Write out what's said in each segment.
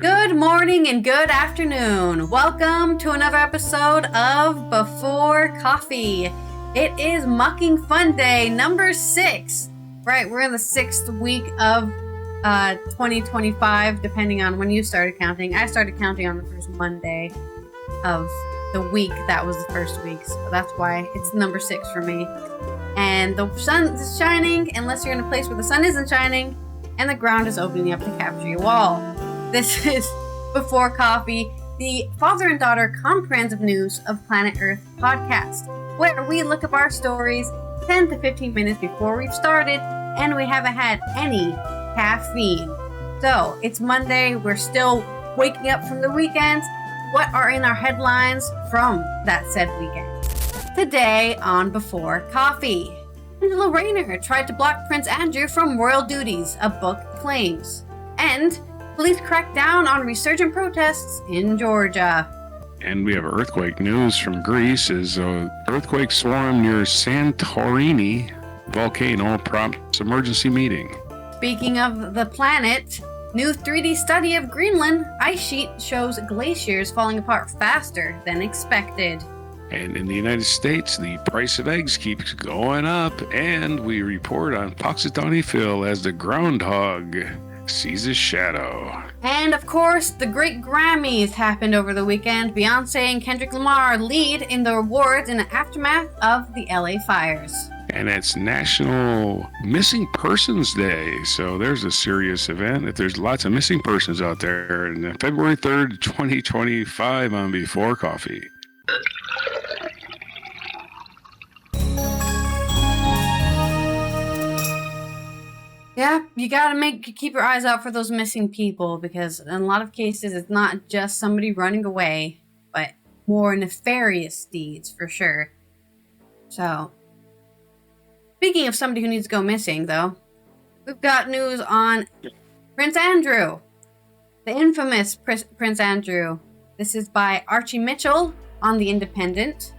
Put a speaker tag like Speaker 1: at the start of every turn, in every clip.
Speaker 1: Good morning and good afternoon. Welcome to another episode of Before Coffee. It is Mucking Fun Day number 6. Right, we're in the 6th week of 2025, depending on when you started counting. I started counting on the first Monday of the week that was the first week, so that's why it's number 6 for me. And the sun is shining, unless you're in a place where the sun isn't shining, and the ground is opening up to capture you all. This is Before Coffee, the father and daughter comprehensive news of Planet Earth podcast, where we look up our stories 10 to 15 minutes before we've started, and we haven't had any caffeine. So, it's Monday, we're still waking up from the weekend. What are in our headlines from that said weekend? Today on Before Coffee, Rayner tried to block Prince Andrew from royal duties, a book claims. And police crack down on resurgent protests in Georgia.
Speaker 2: And we have earthquake news from Greece as earthquake swarm near Santorini volcano prompts emergency meeting.
Speaker 1: Speaking of the planet, new 3D study of Greenland ice sheet shows glaciers falling apart faster than expected.
Speaker 2: And in the United States, the price of eggs keeps going up, and we report on Punxsutawney Phil as the groundhog sees his shadow.
Speaker 1: And of course, the great Grammys happened over the weekend. Beyonce and Kendrick Lamar lead in the awards in the aftermath of the LA fires.
Speaker 2: And it's National Missing Persons Day, so there's a serious event. If there's lots of missing persons out there, and February 3rd, 2025 on Before Coffee.
Speaker 1: Yeah, you gotta keep your eyes out for those missing people, because in a lot of cases it's not just somebody running away, but more nefarious deeds for sure. So, speaking of somebody who needs to go missing, though, we've got news on Prince Andrew, the infamous Prince Andrew. This is by Archie Mitchell on The Independent.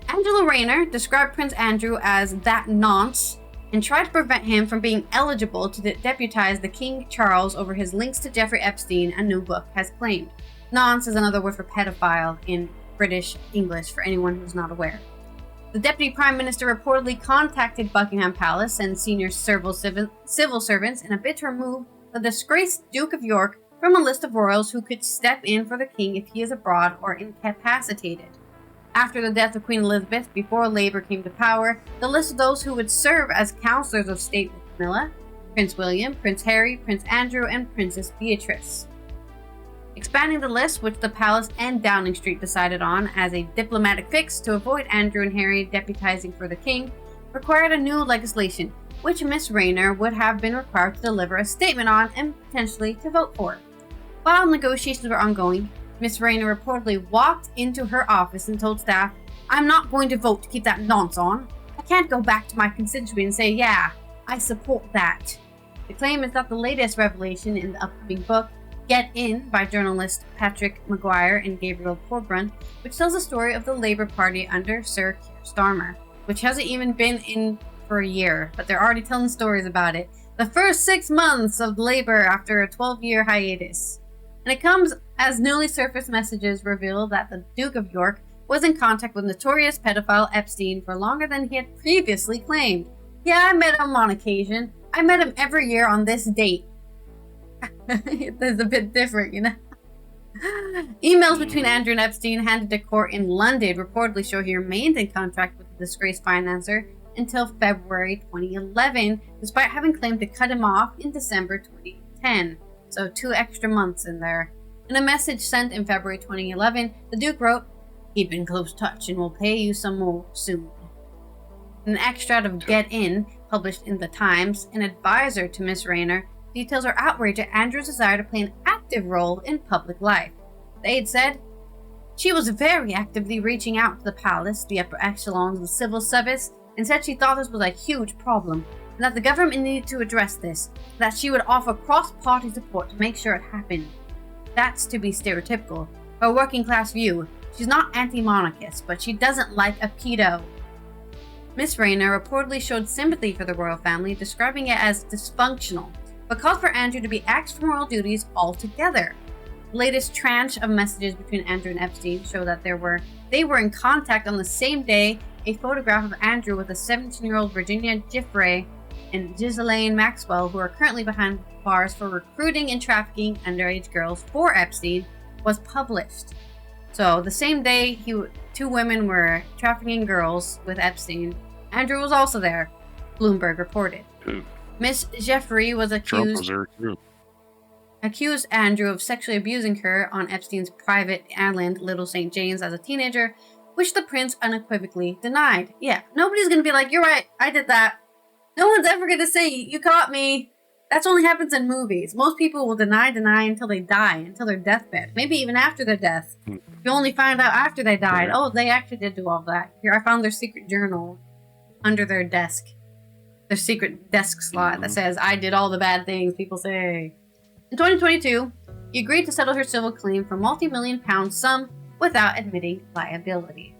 Speaker 1: Angela Rayner described Prince Andrew as that nonce and tried to prevent him from being eligible to deputize the King Charles over his links to Jeffrey Epstein, a new book has claimed. Nonce is another word for pedophile in British English for anyone who's not aware. The Deputy Prime Minister reportedly contacted Buckingham Palace and senior civil servants in a bid to remove the disgraced Duke of York from a list of royals who could step in for the king if he is abroad or incapacitated. After the death of Queen Elizabeth, before Labour came to power, the list of those who would serve as councillors of state were Camilla, Prince William, Prince Harry, Prince Andrew, and Princess Beatrice. Expanding the list, which the Palace and Downing Street decided on as a diplomatic fix to avoid Andrew and Harry deputizing for the king, required a new legislation, which Miss Rayner would have been required to deliver a statement on and potentially to vote for. While negotiations were ongoing, Miss Rayner reportedly walked into her office and told staff, "I'm not going to vote to keep that nonce on. I can't go back to my constituent and say, yeah, I support that." The claim is that the latest revelation in the upcoming book, Get In, by journalists Patrick Maguire and Gabriel Corbrunt, which tells the story of the Labour Party under Sir Keir Starmer, which hasn't even been in for a year, but they're already telling stories about it. The first 6 months of Labour after a 12-year hiatus. And it comes as newly surfaced messages reveal that the Duke of York was in contact with notorious pedophile Epstein for longer than he had previously claimed. Yeah, I met him on occasion. I met him every year on this date. It's a bit different, you know? Emails between Andrew and Epstein handed to court in London reportedly show he remained in contact with the disgraced financier until February 2011, despite having claimed to cut him off in December 2010. So 2 extra months in there. In a message sent in February 2011, the Duke wrote, "Keep in close touch and we'll pay you some more soon." In an extract of Get In, published in The Times, an advisor to Miss Rayner details her outrage at Andrew's desire to play an active role in public life. The aide said, "She was very actively reaching out to the palace, the upper echelons of the civil service, and said she thought this was a huge problem, and that the government needed to address this, that she would offer cross-party support to make sure it happened. That's to be stereotypical. Her working-class view. She's not anti-monarchist, but she doesn't like a pedo." Miss Rayner reportedly showed sympathy for the royal family, describing it as dysfunctional, but called for Andrew to be axed from royal duties altogether. The latest tranche of messages between Andrew and Epstein show that they were in contact on the same day. A photograph of Andrew with a 17-year-old Virginia Giuffre and Ghislaine Maxwell, who are currently behind bars for recruiting and trafficking underage girls for Epstein, was published. So the same day two women were trafficking girls with Epstein, Andrew was also there, Bloomberg reported. Miss Jeffrey was accused Andrew of sexually abusing her on Epstein's private island, Little St. James, as a teenager, which the prince unequivocally denied. Yeah, nobody's going to be like, you're right, I did that. No one's ever going to say, you caught me. That only happens in movies. Most people will deny until they die, until their deathbed. Maybe even after their death. You only find out after they died, oh, they actually did do all that. Here, I found their secret journal under their desk. Their secret desk slot that says, I did all the bad things people say. In 2022, he agreed to settle her civil claim for multi-million-pound sum without admitting liability.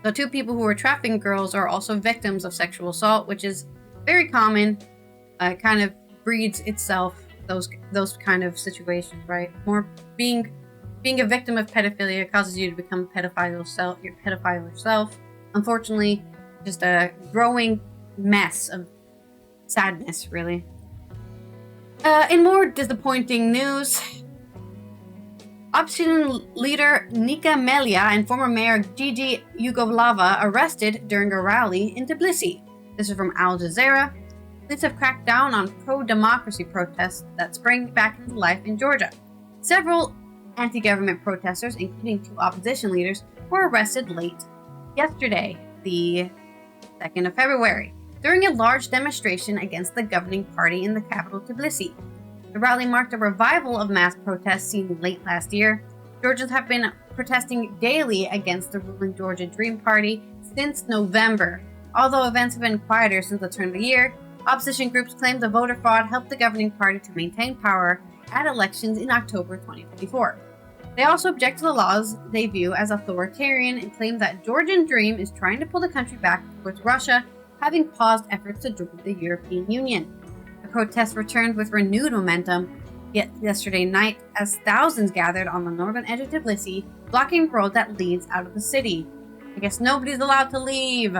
Speaker 1: So 2 people who were trafficking girls are also victims of sexual assault, which is very common. Kind of breeds itself those kind of situations, right? More being a victim of pedophilia causes you to become a pedophile yourself. Unfortunately, just a growing mess of sadness, really. In more disappointing news, opposition leader Nika Melia and former mayor Gigi Yugoslava arrested during a rally in Tbilisi. This is from Al Jazeera. Police have cracked down on pro-democracy protests that spring back into life in Georgia. Several anti-government protesters, including 2 opposition leaders, were arrested late yesterday, the 2nd of February, during a large demonstration against the governing party in the capital Tbilisi. The rally marked a revival of mass protests seen late last year. Georgians have been protesting daily against the ruling Georgia Dream Party since November. Although events have been quieter since the turn of the year, opposition groups claim the voter fraud helped the governing party to maintain power at elections in October 2024. They also object to the laws they view as authoritarian and claim that Georgian Dream is trying to pull the country back towards Russia, having paused efforts to join the European Union. The protests returned with renewed momentum yesterday night as thousands gathered on the northern edge of Tbilisi, blocking the road that leads out of the city. I guess nobody's allowed to leave.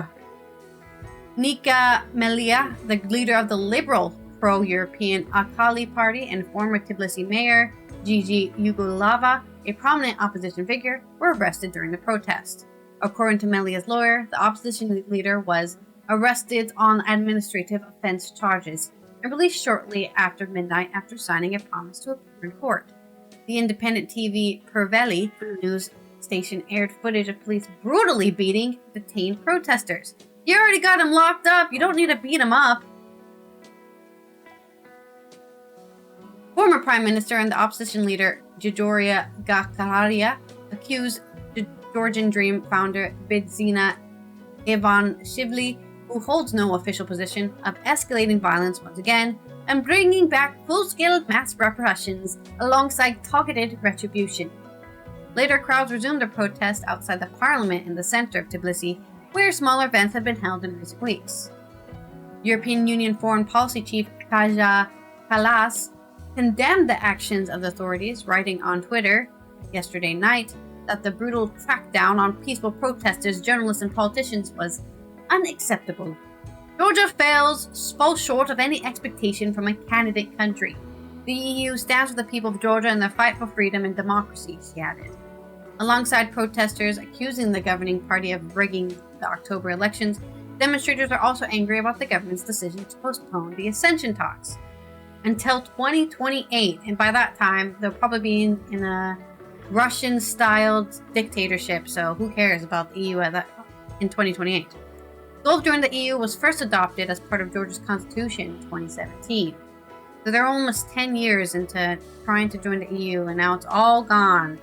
Speaker 1: Nika Melia, the leader of the liberal pro-European Akali party and former Tbilisi mayor Gigi Yugoslava, a prominent opposition figure, were arrested during the protest. According to Melia's lawyer, the opposition leader was arrested on administrative offense charges and released shortly after midnight after signing a promise to appear in court. The independent TV Perveli news station aired footage of police brutally beating detained protesters. You already got him locked up. You don't need to beat him up. Former Prime Minister and the opposition leader Georgia Gakaria accused the Georgian Dream founder Bidzina Ivanishvili, who holds no official position, of escalating violence once again and bringing back full-scale mass repressions alongside targeted retribution. Later, crowds resumed their protest outside the parliament in the center of Tbilisi, where smaller events have been held in recent weeks. European Union Foreign Policy Chief Kaja Kallas condemned the actions of the authorities, writing on Twitter yesterday night that the brutal crackdown on peaceful protesters, journalists, and politicians was unacceptable. Georgia falls short of any expectation from a candidate country. The EU stands with the people of Georgia in their fight for freedom and democracy, she added. Alongside protesters accusing the governing party of rigging the October elections, demonstrators are also angry about the government's decision to postpone the accession talks until 2028, and by that time they'll probably be in a Russian-styled dictatorship, so who cares about the EU in 2028. Gold joining the EU was first adopted as part of Georgia's constitution in 2017. So they're almost 10 years into trying to join the EU, and now it's all gone.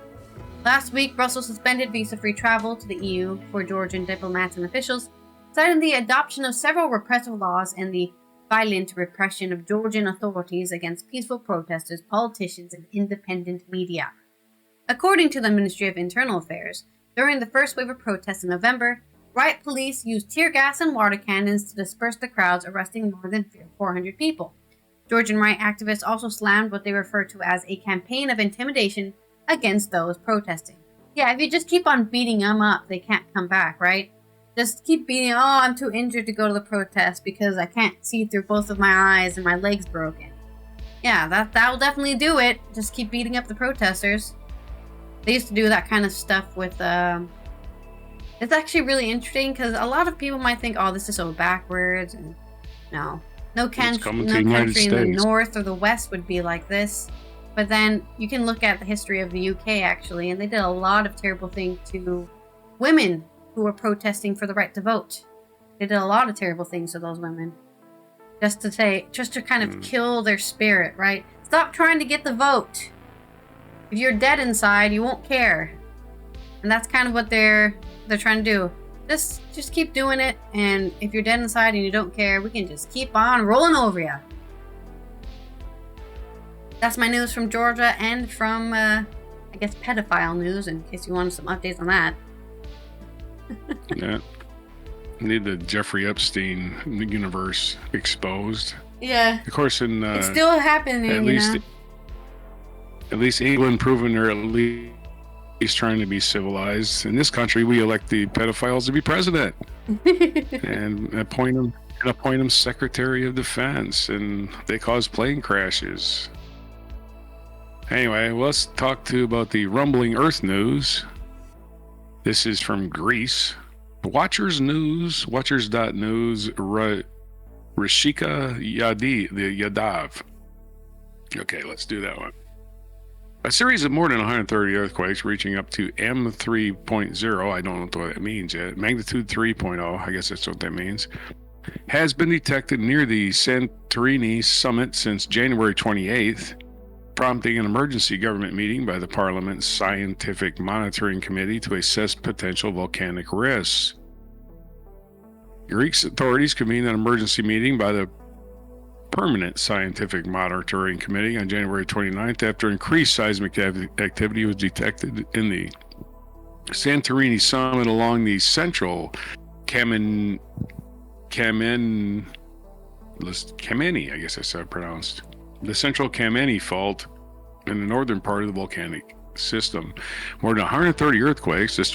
Speaker 1: Last week, Brussels suspended visa-free travel to the EU for Georgian diplomats and officials, citing the adoption of several repressive laws and the violent repression of Georgian authorities against peaceful protesters, politicians, and independent media. According to the Ministry of Internal Affairs, during the first wave of protests in November, riot police used tear gas and water cannons to disperse the crowds, arresting more than 400 people. Georgian right activists also slammed what they refer to as a campaign of intimidation against those protesting. Yeah, if you just keep on beating them up, they can't come back, right? Just keep beating, oh, I'm too injured to go to the protest because I can't see through both of my eyes and my leg's broken. Yeah, that'll definitely do it. Just keep beating up the protesters. They used to do that kind of stuff with, it's actually really interesting because a lot of people might think, oh, this is so backwards. And no country in the north or the west would be like this. But then you can look at the history of the UK, actually, and they did a lot of terrible things to women who were protesting for the right to vote. They did a lot of terrible things to those women. Just to kind of kill their spirit, right? Stop trying to get the vote. If you're dead inside, you won't care. And that's kind of what they're trying to do. Just keep doing it, and if you're dead inside and you don't care, we can just keep on rolling over you. That's my news from Georgia and from, I guess, pedophile news, in case you wanted some updates on that.
Speaker 2: Yeah. Need the Jeffrey Epstein universe exposed.
Speaker 1: Yeah.
Speaker 2: Of course,
Speaker 1: it's still happening,
Speaker 2: at least England proving they're at least trying to be civilized. In this country, we elect the pedophiles to be president and appoint them Secretary of Defense, and they cause plane crashes. Anyway, let's talk about the rumbling Earth news. This is from Greece. Watchers.news, Rashika Yadav. Okay, let's do that one. A series of more than 130 earthquakes reaching up to M3.0, I don't know what that means yet, magnitude 3.0, I guess that's what that means, has been detected near the Santorini summit since January 28th, prompting an emergency government meeting by the Parliament's Scientific Monitoring Committee to assess potential volcanic risks. Greek authorities convened an emergency meeting by the Permanent Scientific Monitoring Committee on January 29th after increased seismic activity was detected in the Santorini summit along the central Kameni, I guess that's how it's pronounced. The central Kameni fault in the northern part of the volcanic system. More than 130 earthquakes, the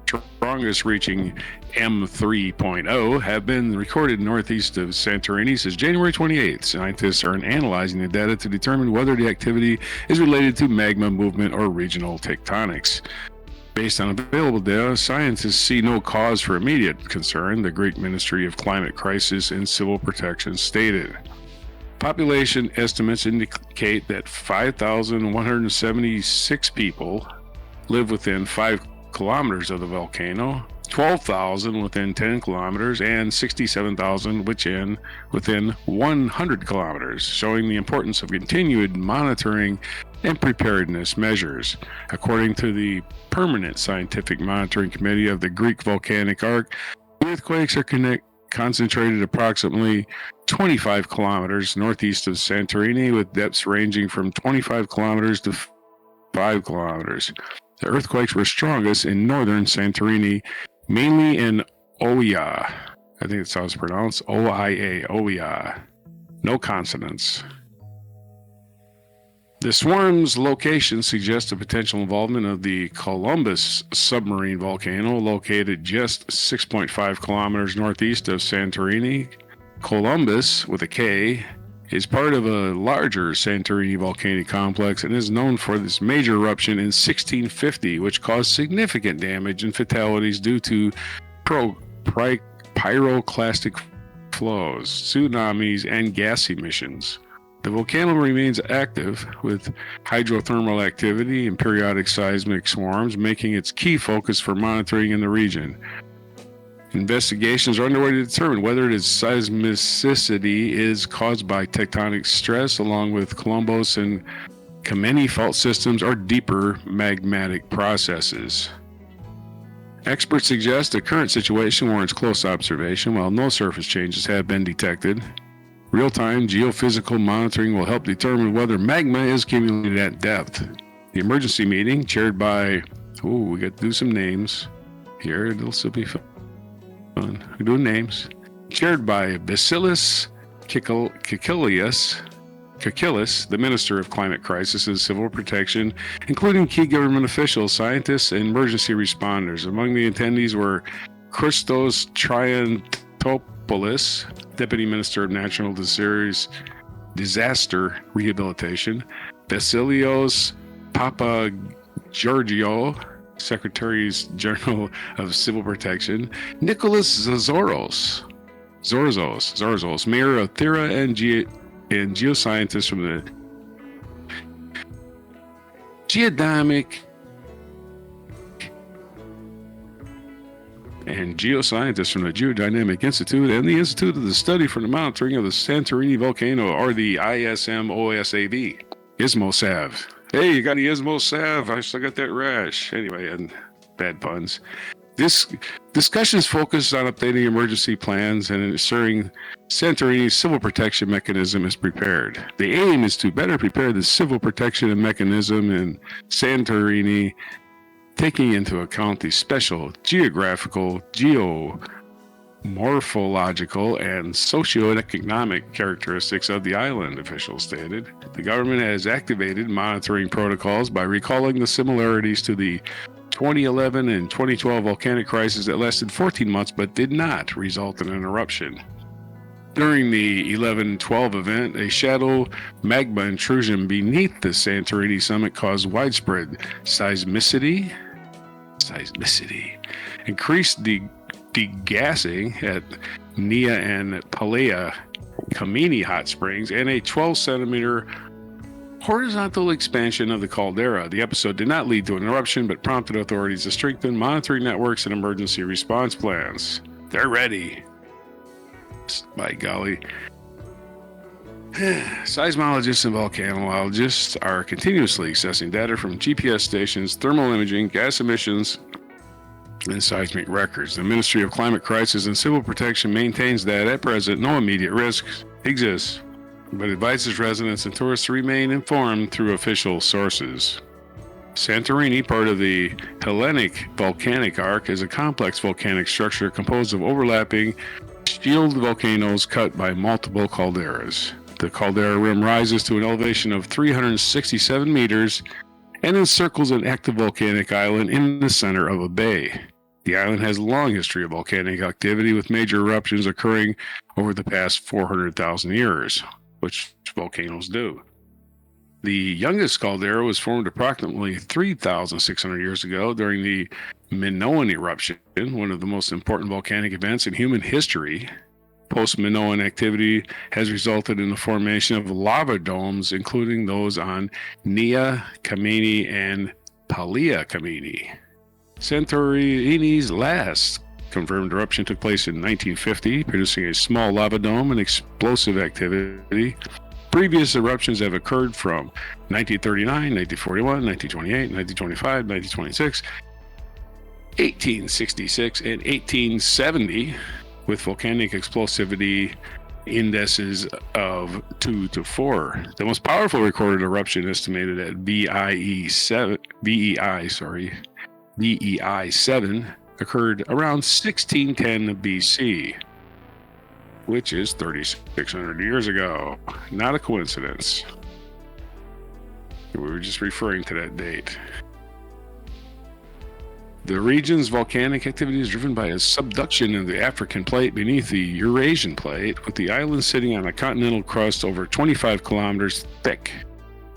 Speaker 2: strongest reaching M3.0, have been recorded northeast of Santorini since January 28th. Scientists are analyzing the data to determine whether the activity is related to magma movement or regional tectonics. Based on available data, scientists see no cause for immediate concern, the Greek Ministry of Climate Crisis and Civil Protection stated. Population estimates indicate that 5,176 people live within 5 kilometers of the volcano, 12,000 within 10 kilometers, and 67,000 within 100 kilometers, showing the importance of continued monitoring and preparedness measures. According to the Permanent Scientific Monitoring Committee of the Greek Volcanic Arc, earthquakes are concentrated approximately 25 kilometers northeast of Santorini, with depths ranging from 25 kilometers to 5 kilometers. The earthquakes were strongest in northern Santorini, mainly in Oia. I think it's how it's pronounced. Oia. Oia. No consonants. The swarm's location suggests a potential involvement of the Columbus submarine volcano, located just 6.5 kilometers northeast of Santorini. Columbus, with a K, is part of a larger Santorini volcanic complex and is known for this major eruption in 1650, which caused significant damage and fatalities due to pyroclastic flows, tsunamis, and gas emissions. The volcano remains active, with hydrothermal activity and periodic seismic swarms making its key focus for monitoring in the region. Investigations are underway to determine whether its seismicity is caused by tectonic stress, along with Columbus and Kameni fault systems, or deeper magmatic processes. Experts suggest the current situation warrants close observation. While no surface changes have been detected, real-time geophysical monitoring will help determine whether magma is accumulated at depth. The emergency meeting, chaired by, we got to do some names here, it'll still be fun. We're doing names. Chaired by Basilis Kikilius, the Minister of Climate Crisis and Civil Protection, including key government officials, scientists, and emergency responders. Among the attendees were Christos Triantopoulos, Deputy Minister of Natural Disaster Rehabilitation, Vasilios Papageorgiou, Secretary General of Civil Protection, Nicholas Zorzos, Mayor of Thera, and geoscientists from the Geodynamic Institute and the Institute of the Study for the Monitoring of the Santorini Volcano, or the ISMOSAV. ISMOSAV. Hey, you got the ISMOSAV? I still got that rash. Anyway, and bad puns. This discussion is focused on updating emergency plans and ensuring Santorini's civil protection mechanism is prepared. The aim is to better prepare the civil protection mechanism in Santorini, taking into account the special geographical, geomorphological, and socioeconomic characteristics of the island, officials stated. The government has activated monitoring protocols by recalling the similarities to the 2011 and 2012 volcanic crisis that lasted 14 months but did not result in an eruption. During the 11-12 event, a shadow magma intrusion beneath the Santorini summit caused widespread seismicity, increased degassing at Nia and Palea Kamini hot springs, and a 12-centimeter horizontal expansion of the caldera. The episode did not lead to an eruption, but prompted authorities to strengthen monitoring networks and emergency response plans. They're ready. By golly. Seismologists and volcanologists are continuously assessing data from GPS stations, thermal imaging, gas emissions, and seismic records. The Ministry of Climate Crisis and Civil Protection maintains that at present no immediate risk exists, but advises residents and tourists to remain informed through official sources. Santorini, part of the Hellenic volcanic arc, is a complex volcanic structure composed of overlapping shield volcanoes cut by multiple calderas. The caldera rim rises to an elevation of 367 meters and encircles an active volcanic island in the center of a bay. The island has a long history of volcanic activity, with major eruptions occurring over the past 400,000 years, which volcanoes do. The youngest caldera was formed approximately 3,600 years ago during the Minoan eruption, one of the most important volcanic events in human history. Post-Minoan activity has resulted in the formation of lava domes, including those on Nia Kamini and Palea Kamini. Santorini's last confirmed eruption took place in 1950, producing a small lava dome and explosive activity. Previous eruptions have occurred from 1939, 1941, 1928, 1925, 1926, 1866, and 1870, with volcanic explosivity indices of 2 to 4. The most powerful recorded eruption, estimated at VEI 7, occurred around 1610 BC, which is 3,600 years ago. Not a coincidence. We were just referring to that date. The region's volcanic activity is driven by a subduction of the African plate beneath the Eurasian plate, with the island sitting on a continental crust over 25 kilometers thick.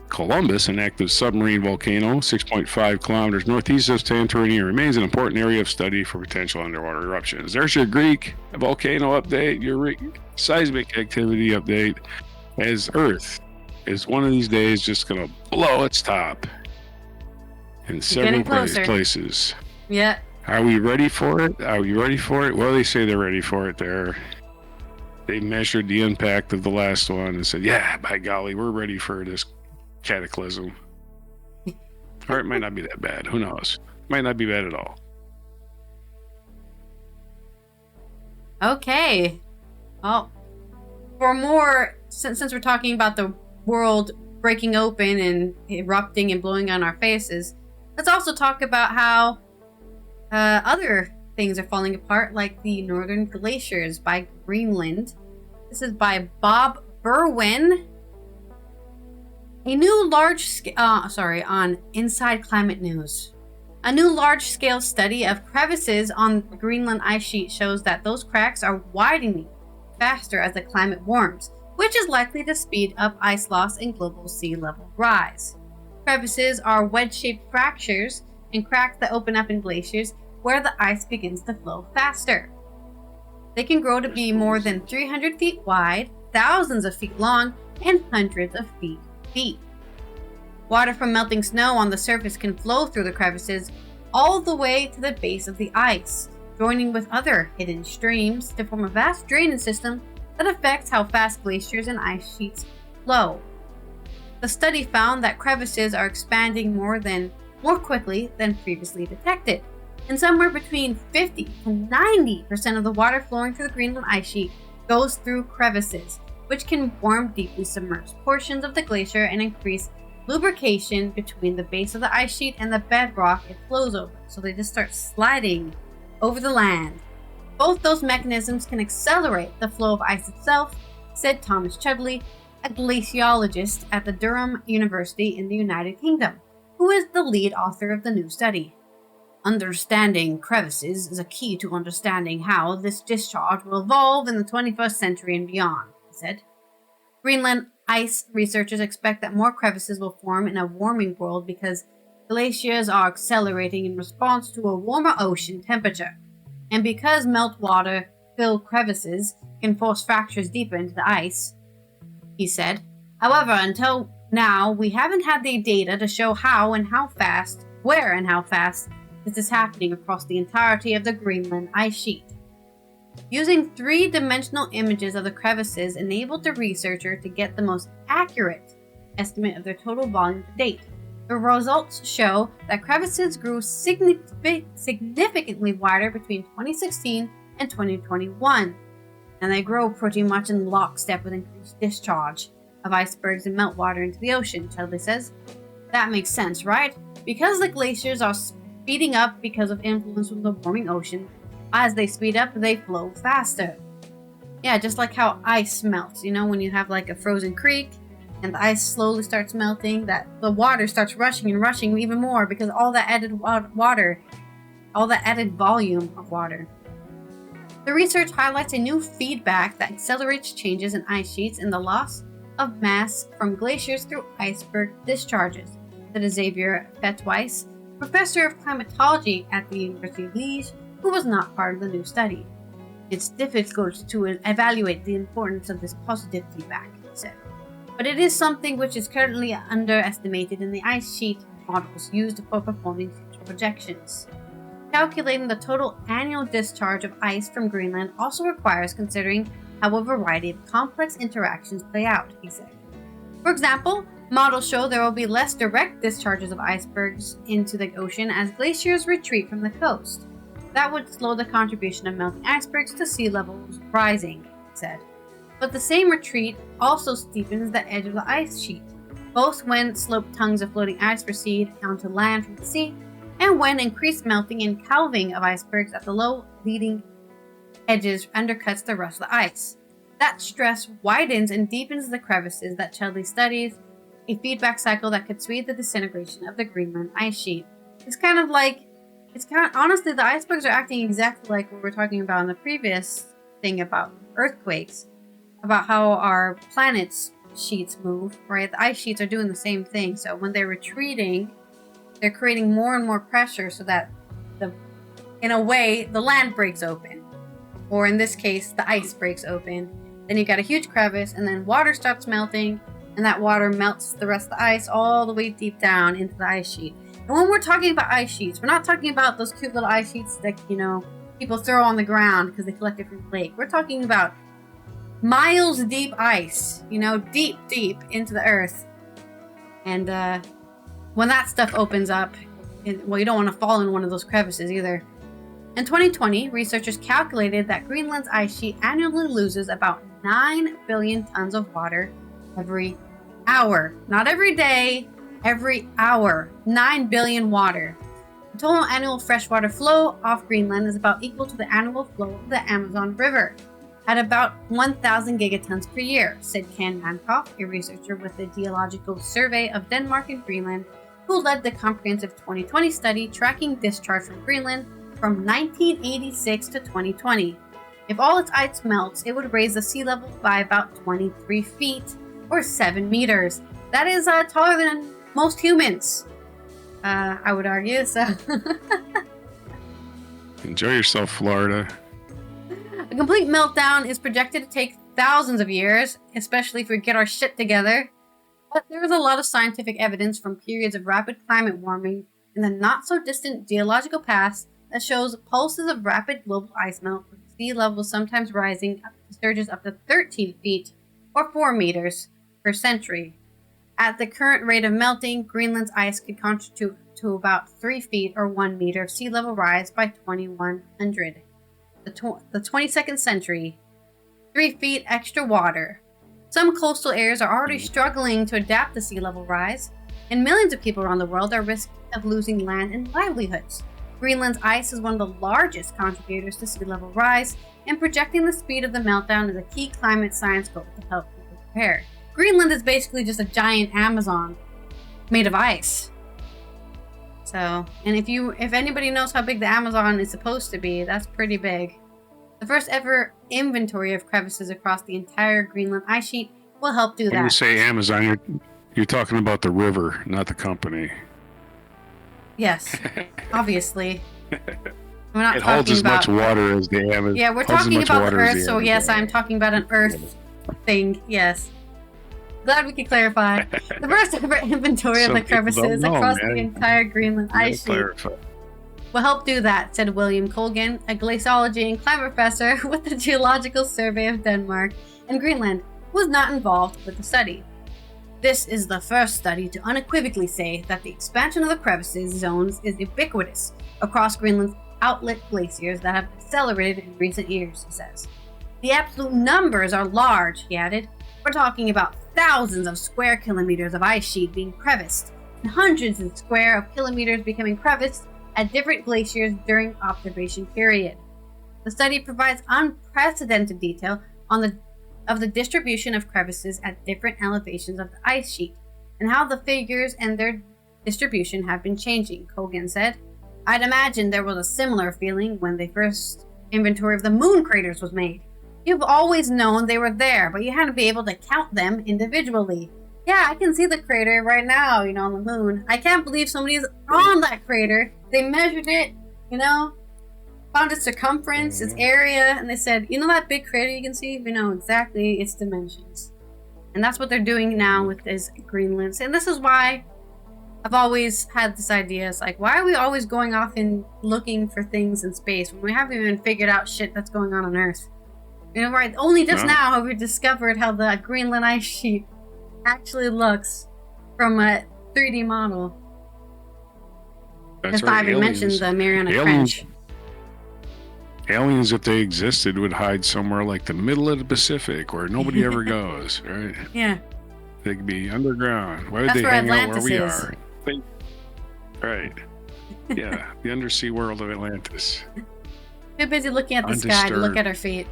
Speaker 2: Columbus, an active submarine volcano 6.5 kilometers northeast of Santorini, remains an important area of study for potential underwater eruptions. There's your Greek volcano update, your seismic activity update, as Earth is one of these days just going to blow its top in several places.
Speaker 1: Yeah.
Speaker 2: Are we ready for it? Are you ready for it? Well, they say they're ready for it there. They measured the impact of the last one and said, yeah, by golly, we're ready for this cataclysm. Or it might not be that bad. Who knows? Might not be bad at all.
Speaker 1: Okay. Well, for more, since we're talking about the world breaking open and erupting and blowing on our faces, let's also talk about how other things are falling apart, like the northern glaciers by Greenland. This is by Bob Berwin. On Inside Climate News. A new large-scale study of crevices on the Greenland ice sheet shows that those cracks are widening faster as the climate warms, which is likely to speed up ice loss and global sea level rise. Crevices are wedge-shaped fractures and cracks that open up in glaciers where the ice begins to flow faster. They can grow to be more than 300 feet wide, thousands of feet long, and hundreds of feet deep. Water from melting snow on the surface can flow through the crevices all the way to the base of the ice, joining with other hidden streams to form a vast drainage system that affects how fast glaciers and ice sheets flow. The study found that crevices are expanding more quickly than previously detected, and somewhere between 50 to 90% of the water flowing through the Greenland ice sheet goes through crevices, which can warm deeply submerged portions of the glacier and increase lubrication between the base of the ice sheet and the bedrock it flows over, so they just start sliding over the land. Both those mechanisms can accelerate the flow of ice itself, said Thomas Chudley, a glaciologist at the Durham University in the United Kingdom, who is the lead author of the new study. Understanding crevices is a key to understanding how this discharge will evolve in the 21st century and beyond, he said. Greenland ice researchers expect that more crevices will form in a warming world because glaciers are accelerating in response to a warmer ocean temperature, and because meltwater-filled crevices can force fractures deeper into the ice, he said. However, until now, we haven't had the data to show where and how fast this is happening across the entirety of the Greenland ice sheet. Using three-dimensional images of the crevices enabled the researcher to get the most accurate estimate of their total volume to date. The results show that crevices grew significantly wider between 2016 and 2021, and they grow pretty much in lockstep with increased discharge of icebergs and meltwater into the ocean, Chudley says. That makes sense, right? Because the glaciers are speeding up because of influence from the warming ocean. As they speed up, they flow faster. Yeah, just like how ice melts. You know, when you have like a frozen creek and the ice slowly starts melting, that the water starts rushing even more because all that added water, all that added volume of water. The research highlights a new feedback that accelerates changes in ice sheets and the loss of mass from glaciers through iceberg discharges, said Xavier Fetweiss, professor of climatology at the University of Liège, who was not part of the new study. It's difficult to evaluate the importance of this positive feedback, he said, but it is something which is currently underestimated in the ice sheet models used for performing future projections. Calculating the total annual discharge of ice from Greenland also requires considering how a variety of complex interactions play out, he said. For example, models show there will be less direct discharges of icebergs into the ocean as glaciers retreat from the coast. That would slow the contribution of melting icebergs to sea levels rising, he said. But the same retreat also steepens the edge of the ice sheet, both when sloped tongues of floating ice recede onto land from the sea, and when increased melting and calving of icebergs at the low leading edges undercuts the rest of the ice. That stress widens and deepens the crevices that Chudley studies, a feedback cycle that could speed the disintegration of the Greenland ice sheet. Honestly, the icebergs are acting exactly like what we were talking about in the previous thing about earthquakes, about how our planet's sheets move, right? The ice sheets are doing the same thing. So when they're retreating, they're creating more and more pressure so that in a way, the land breaks open. Or in this case, the ice breaks open. Then you got a huge crevice, and then water starts melting, and that water melts the rest of the ice all the way deep down into the ice sheet. And when we're talking about ice sheets, we're not talking about those cute little ice sheets that, people throw on the ground because they collected from the lake. We're talking about miles deep ice, deep, deep into the earth. And when that stuff opens up, you don't want to fall in one of those crevices either. In 2020, researchers calculated that Greenland's ice sheet annually loses about 9 billion tons of water every hour. Not every day, every hour. 9 billion water. The total annual freshwater flow off Greenland is about equal to the annual flow of the Amazon River. at about 1,000 gigatons per year, said Ken Mankoff, a researcher with the Geological Survey of Denmark and Greenland, who led the comprehensive 2020 study tracking discharge from Greenland from 1986 to 2020. If all its ice melts, it would raise the sea level by about 23 feet, or 7 meters. That is taller than most humans, I would argue, so...
Speaker 2: Enjoy yourself, Florida.
Speaker 1: A complete meltdown is projected to take thousands of years, especially if we get our shit together. But there is a lot of scientific evidence from periods of rapid climate warming in the not-so-distant geological past that shows pulses of rapid global ice melt, with sea levels sometimes rising up to surges up to 13 feet, or 4 meters, per century. At the current rate of melting, Greenland's ice could contribute to about 3 feet or 1 meter of sea level rise by 2100. The 22nd century, 3 feet extra water. Some coastal areas are already struggling to adapt to sea level rise, and millions of people around the world are at risk of losing land and livelihoods. Greenland's ice is one of the largest contributors to sea level rise, and projecting the speed of the meltdown is a key climate science goal to help people prepare. Greenland is basically just a giant Amazon made of ice. So, and if anybody knows how big the Amazon is supposed to be, that's pretty big. The first ever inventory of crevices across the entire Greenland ice sheet will help do that.
Speaker 2: When you say Amazon, you're talking about the river, not the company.
Speaker 1: Yes, obviously. We're not
Speaker 2: it holds as much water as the Amazon.
Speaker 1: Yeah, we're talking about the Earth, so yes, I'm talking about an Earth thing, yes. Glad we could clarify. The first ever inventory of the crevices across the entire Greenland ice sheet will help do that, said William Colgan, a glaciology and climate professor with the Geological Survey of Denmark and Greenland, who was not involved with the study. This is the first study to unequivocally say that the expansion of the crevices zones is ubiquitous across Greenland's outlet glaciers that have accelerated in recent years, he says. The absolute numbers are large, he added. We're talking about thousands of square kilometers of ice sheet being creviced, and hundreds of square kilometers becoming creviced at different glaciers during observation period. The study provides unprecedented detail of the distribution of crevices at different elevations of the ice sheet, and how the figures and their distribution have been changing, Colgan said. I'd imagine there was a similar feeling when the first inventory of the moon craters was made. You've always known they were there, but you had to be able to count them individually. Yeah, I can see the crater right now, on the moon. I can't believe somebody's on that crater. They measured it, found its circumference, its area, and they said, that big crater you can see? We know exactly its dimensions. And that's what they're doing now with this Greenland. And this is why I've always had this idea. It's like, why are we always going off and looking for things in space when we haven't even figured out shit that's going on Earth? Right? Only just now have we discovered how the Greenland ice sheet actually looks from a 3D model.
Speaker 2: That's
Speaker 1: right. I even mentioned the Mariana Trench.
Speaker 2: Aliens, if they existed, would hide somewhere like the middle of the Pacific where nobody ever goes, right?
Speaker 1: Yeah.
Speaker 2: They could be underground. Why would they hang out where we are? Right. Yeah, the undersea world of Atlantis.
Speaker 1: Too busy looking at the sky to look at our feet.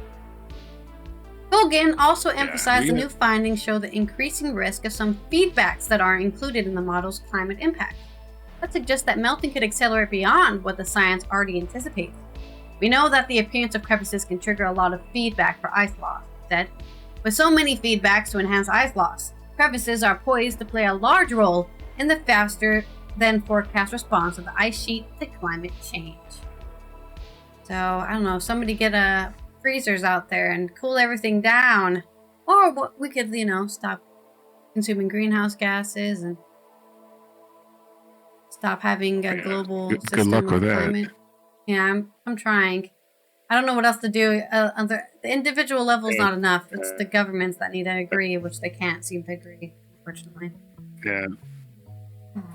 Speaker 1: Colgan also emphasized the new findings show the increasing risk of some feedbacks that are included in the model's climate impact. That suggests that melting could accelerate beyond what the science already anticipates. We know that the appearance of crevices can trigger a lot of feedback for ice loss, he said. With so many feedbacks to enhance ice loss, crevices are poised to play a large role in the faster than forecast response of the ice sheet to climate change. So, I don't know, somebody get a freezers out there and cool everything down, or we could stop consuming greenhouse gases and stop having a global system.
Speaker 2: Good luck with
Speaker 1: climate.
Speaker 2: that.
Speaker 1: Yeah, I'm trying. I don't know what else to do. On the individual level is not enough. It's the governments that need to agree, which they can't seem to agree, unfortunately.
Speaker 2: Yeah,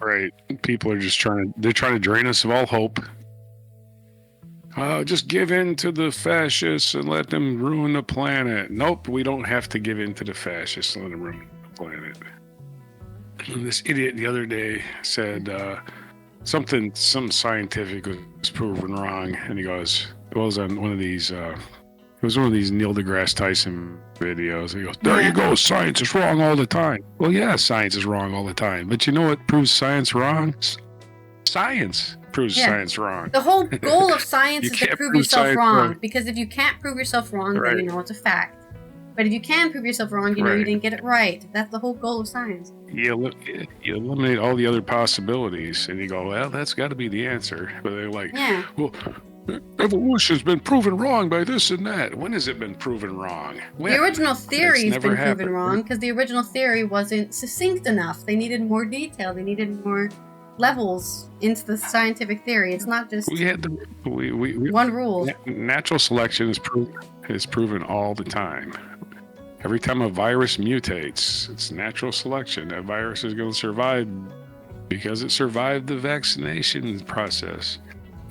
Speaker 2: right. People are just trying to drain us of all hope. Just give in to the fascists and let them ruin the planet. Nope, we don't have to give in to the fascists and let them ruin the planet. And this idiot the other day said some scientific was proven wrong, and he goes, it was on one of these, it was one of these Neil deGrasse Tyson videos. He goes, there you go, science is wrong all the time. Well, yeah, science is wrong all the time. But you know what proves science wrong? Science proves science wrong.
Speaker 1: The whole goal of science is to prove yourself wrong. Because if you can't prove yourself wrong, then you know it's a fact. But if you can prove yourself wrong, you know you didn't get it right. That's the whole goal of science.
Speaker 2: You eliminate all the other possibilities, and you go, well, that's got to be the answer. But they're like, well, evolution's been proven wrong by this and that. When has it been proven wrong? When?
Speaker 1: The original theory's been proven wrong because the original theory wasn't succinct enough. They needed more detail. They needed more levels into the scientific theory. It's not just one rule.
Speaker 2: Natural selection is proven all the time. Every time a virus mutates, it's natural selection. That virus is going to survive because it survived the vaccination process.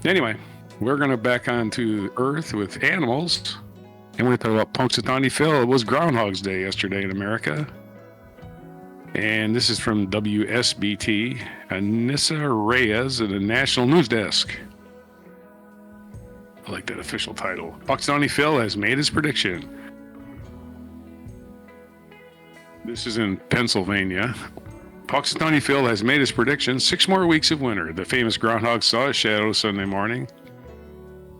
Speaker 2: Anyway, we're going to back onto Earth with animals. And we're going to talk about Punxsutawney Phil. It was Groundhog's Day yesterday in America. And this is from WSBT. Anissa Reyes at the National News Desk. I like that official title. Punxsutawney Phil has made his prediction. This is in Pennsylvania. Punxsutawney Phil has made his prediction. 6 more weeks of winter. The famous groundhog saw his shadow Sunday morning.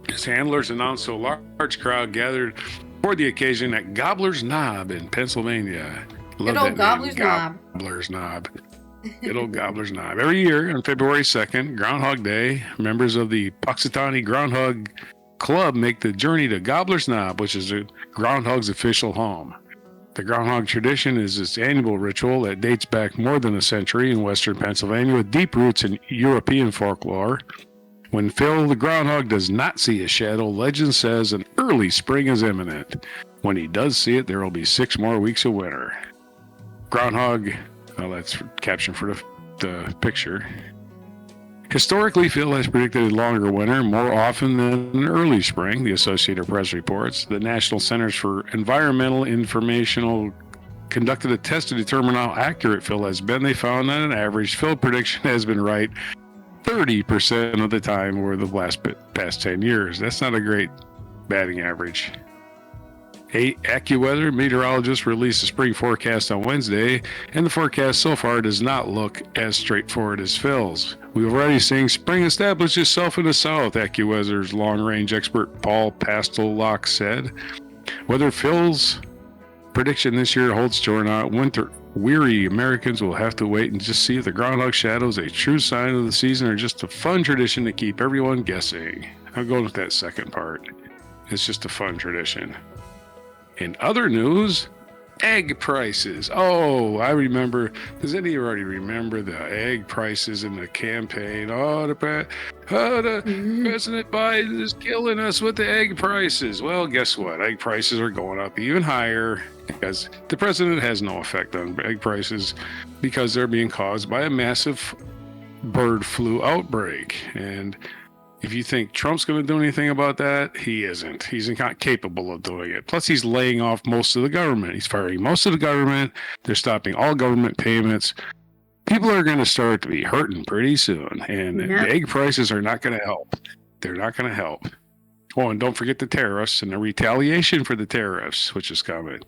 Speaker 2: His handlers announced a large crowd gathered for the occasion at Gobbler's Knob in Pennsylvania.
Speaker 1: Good old Gobbler's Knob.
Speaker 2: Gobbler's Knob. Good old Gobbler's Knob. Every year on February 2nd, Groundhog Day, members of the Punxsutawney Groundhog Club make the journey to Gobbler's Knob, which is the groundhog's official home. The groundhog tradition is its annual ritual that dates back more than a century in western Pennsylvania with deep roots in European folklore. When Phil the groundhog does not see a shadow, legend says an early spring is imminent. When he does see it, there will be 6 more weeks of winter. Groundhog, that's caption for the picture. Historically, Phil has predicted a longer winter more often than an early spring, the Associated Press reports. The National Centers for Environmental Information conducted a test to determine how accurate Phil has been. They found that on average, Phil's prediction has been right 30% of the time over the past 10 years. That's not a great batting average. AccuWeather meteorologists released a spring forecast on Wednesday, and the forecast so far does not look as straightforward as Phil's. We're already seeing spring establish itself in the south, AccuWeather's long-range expert Paul Pastelock said. Whether Phil's prediction this year holds true or not, winter-weary Americans will have to wait and just see if the groundhog shadow is a true sign of the season or just a fun tradition to keep everyone guessing. I'll go with that second part. It's just a fun tradition. In other news, egg prices. Oh, I remember. Does anybody remember the egg prices in the campaign? President Biden is killing us with the egg prices. Well, guess what? Egg prices are going up even higher because the president has no effect on egg prices because they're being caused by a massive bird flu outbreak. And if you think Trump's going to do anything about that, he isn't. He's not capable of doing it. Plus, he's laying off most of the government. He's firing most of the government. They're stopping all government payments. People are going to start to be hurting pretty soon. And the egg prices are not going to help. They're not going to help. Oh, and don't forget the tariffs and the retaliation for the tariffs, which is coming.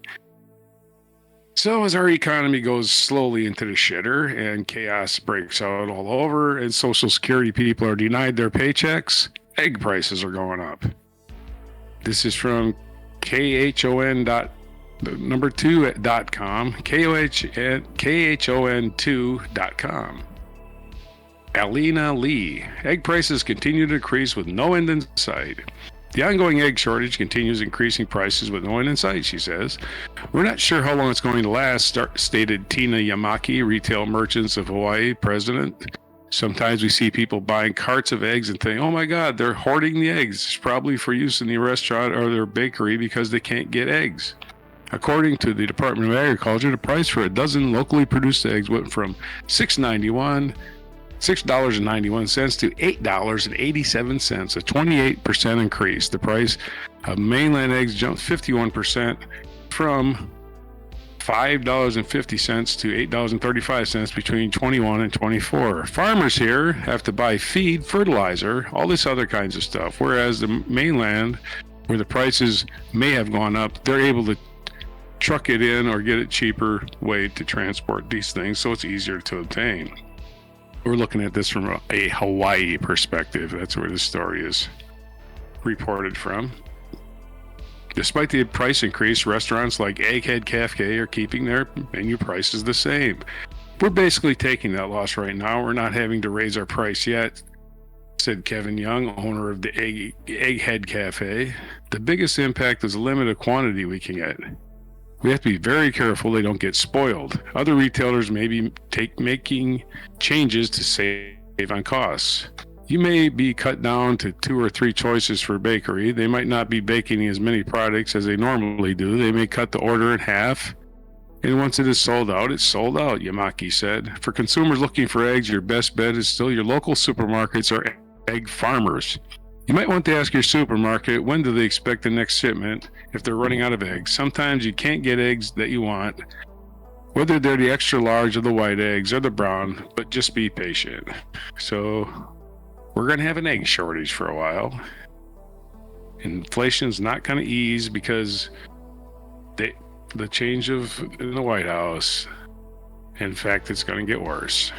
Speaker 2: So as our economy goes slowly into the shitter and chaos breaks out all over and Social Security people are denied their paychecks, egg prices are going up. This is from KHON2.com, KHON2.com. Alina Lee. Egg prices continue to increase with no end in sight. The ongoing egg shortage continues increasing prices with no end in sight, she says. We're not sure how long it's going to last, stated Tina Yamaki, Retail Merchants of Hawaii president. Sometimes we see people buying carts of eggs and think, oh my God, they're hoarding the eggs. It's probably for use in the restaurant or their bakery because they can't get eggs. According to the Department of Agriculture, the price for a dozen locally produced eggs went from $6.91 to $8.87, a 28% increase. The price of mainland eggs jumped 51% from $5.50 to $8.35 between 21 and 24. Farmers here have to buy feed, fertilizer, all this other kinds of stuff, whereas the mainland where the prices may have gone up, they're able to truck it in or get it cheaper way to transport these things, so it's easier to obtain. We're looking at this from a Hawaii perspective. That's where the story is reported from. Despite the price increase, restaurants like Egghead Cafe are keeping their menu prices the same. We're basically taking that loss right now. We're not having to raise our price yet, said Kevin Young, owner of the Egghead Cafe. The biggest impact is the limited quantity we can get. We have to be very careful they don't get spoiled. Other retailers may be making changes to save on costs. You may be cut down to 2 or 3 choices for bakery. They might not be baking as many products as they normally do. They may cut the order in half. And once it is sold out, it's sold out, Yamaki said. For consumers looking for eggs, your best bet is still your local supermarkets or egg farmers. You might want to ask your supermarket, when do they expect the next shipment if they're running out of eggs? Sometimes you can't get eggs that you want, whether they're the extra large or the white eggs or the brown, but just be patient. So we're going to have an egg shortage for a while. Inflation's not going to ease because the change in the White House. In fact, it's going to get worse.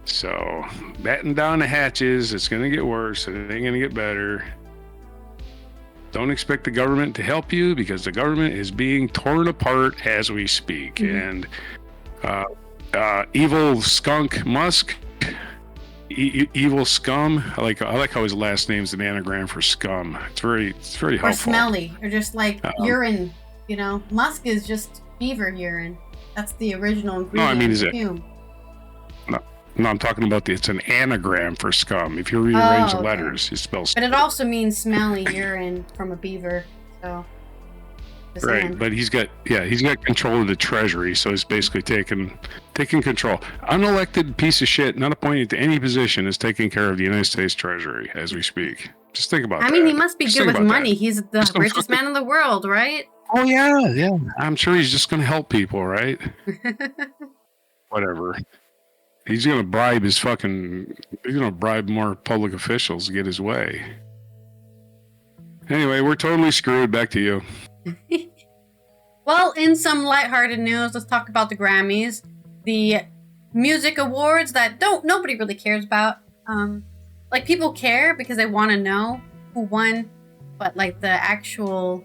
Speaker 2: So, batten down the hatches. It's going to get worse. It ain't going to get better. Don't expect the government to help you because the government is being torn apart as we speak. Mm-hmm. And evil skunk Musk, evil scum. I like how his last name's an anagram for scum. It's very helpful.
Speaker 1: Or smelly, or just like urine. You know, Musk is just beaver urine. That's the original ingredient.
Speaker 2: No, I'm talking about it's an anagram for scum. If you rearrange the letters, it spells.
Speaker 1: But it also means smelly urine from a beaver. So.
Speaker 2: Right, but he's got control of the treasury, so he's basically taking control. Unelected piece of shit, not appointed to any position, is taking care of the United States Treasury as we speak. Just think about that.
Speaker 1: I mean, he must be good with money. He's the richest man in the world, right?
Speaker 2: Oh yeah. I'm sure he's just going to help people, right? Whatever. He's going to bribe more public officials to get his way. Anyway, we're totally screwed. Back to you.
Speaker 1: Well, in some lighthearted news, let's talk about the Grammys, the music awards that nobody really cares about. Like, people care because they want to know who won, but like the actual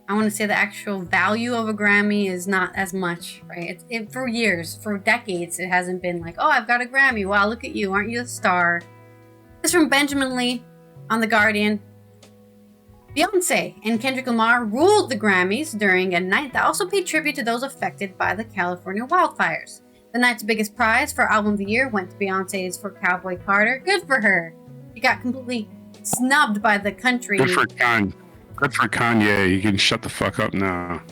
Speaker 1: value of a Grammy is not as much, right? For years, for decades, it hasn't been like, oh, I've got a Grammy. Wow, look at you. Aren't you a star? This is from Benjamin Lee on The Guardian. Beyonce and Kendrick Lamar ruled the Grammys during a night that also paid tribute to those affected by the California wildfires. The night's biggest prize for Album of the Year went to Beyonce's for Cowboy Carter. Good for her. She got completely snubbed by the country.
Speaker 2: Good for Kanye. You can shut the fuck up now.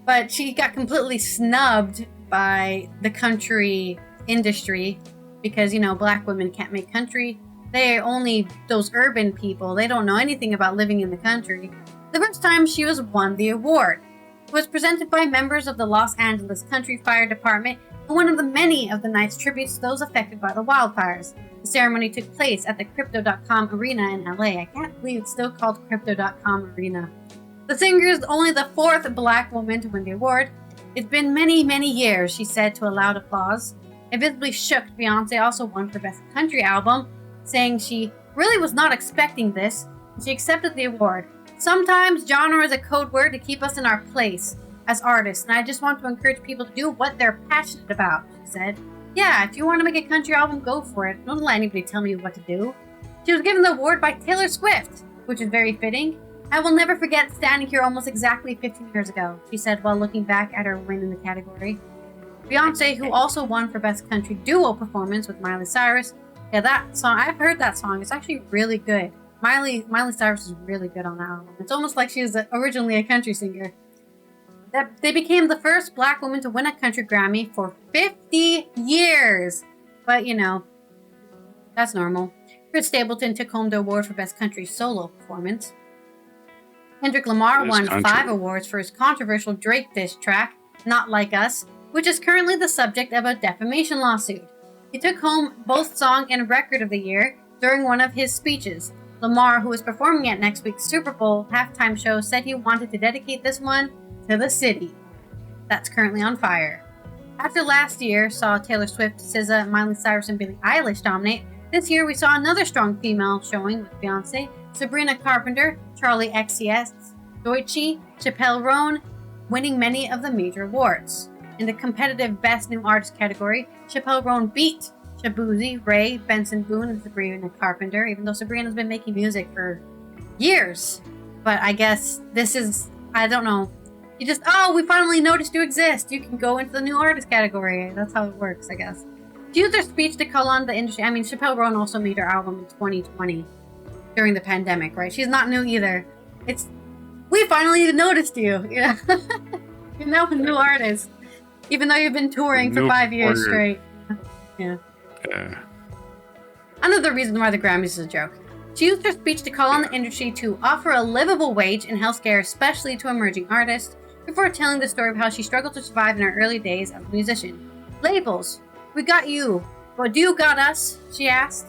Speaker 1: But she got completely snubbed by the country industry because, black women can't make country. They're only those urban people. They don't know anything about living in the country. The first time she won the award. It was presented by members of the Los Angeles Country Fire Department and one of the many of the night's tributes to those affected by the wildfires. The ceremony took place at the Crypto.com Arena in LA. I can't believe it's still called Crypto.com Arena. The singer is only the 4th black woman to win the award. It's been many, many years, she said to a loud applause. It visibly shook. Beyonce also won for Best Country Album, saying she really was not expecting this, and she accepted the award. Sometimes genre is a code word to keep us in our place as artists, and I just want to encourage people to do what they're passionate about, she said. Yeah, if you want to make a country album, go for it. Don't let anybody tell me what to do. She was given the award by Taylor Swift, which is very fitting. I will never forget standing here almost exactly 15 years ago, she said while looking back at her win in the category. Beyonce, who also won for Best Country Duo Performance with Miley Cyrus. Yeah, that song, I've heard that song. It's actually really good. Miley Cyrus is really good on that album. It's almost like she was originally a country singer. They became the first black woman to win a country Grammy for 50 years. But, that's normal. Chris Stapleton took home the award for Best Country Solo Performance. Kendrick Lamar won 5 awards for his controversial Drake diss track, Not Like Us, which is currently the subject of a defamation lawsuit. He took home both Song and Record of the Year during one of his speeches. Lamar, who is performing at next week's Super Bowl halftime show, said he wanted to dedicate this one to the city that's currently on fire. After last year saw Taylor Swift, SZA, Miley Cyrus, and Billie Eilish dominate, this year we saw another strong female showing with Beyonce, Sabrina Carpenter, Charlie XCX, Doechii, Chappelle Roan, winning many of the major awards. In the competitive Best New Artist category, Chappelle Roan beat Shabuzi, Ray, Benson Boone, and Sabrina Carpenter, even though Sabrina's been making music for years. But I guess this is, I don't know. You just, we finally noticed you exist. You can go into the new artist category. That's how it works, I guess. To use their speech to call on the industry, I mean, Chappelle Roan also made her album in 2020 during the pandemic, right? She's not new either. We finally noticed you. Yeah. You're now a new artist, even though you've been touring for 5 years straight. Yeah. Another reason why the Grammys is a joke. She used her speech to call on the industry to offer a livable wage and healthcare, especially to emerging artists, before telling the story of how she struggled to survive in her early days as a musician. Labels, we got you, but do you got us? She asked.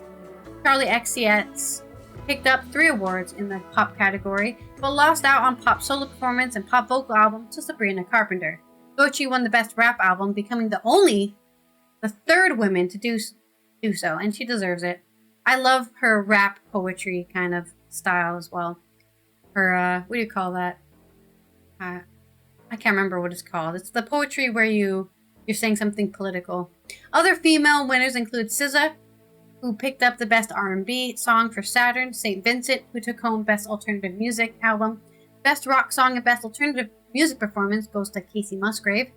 Speaker 1: Charlie XCX picked up 3 awards in the pop category, but lost out on pop solo performance and pop vocal album to Sabrina Carpenter. Doechii won the best rap album, becoming the 3rd woman to do so, and she deserves it. I love her rap poetry kind of style as well. Her, what do you call that? I can't remember what it's called. It's the poetry where you're saying something political. Other female winners include SZA, who picked up the Best R&B Song for Saturn, St. Vincent, who took home Best Alternative Music Album, Best Rock Song and Best Alternative Music Performance goes to Casey Musgrave,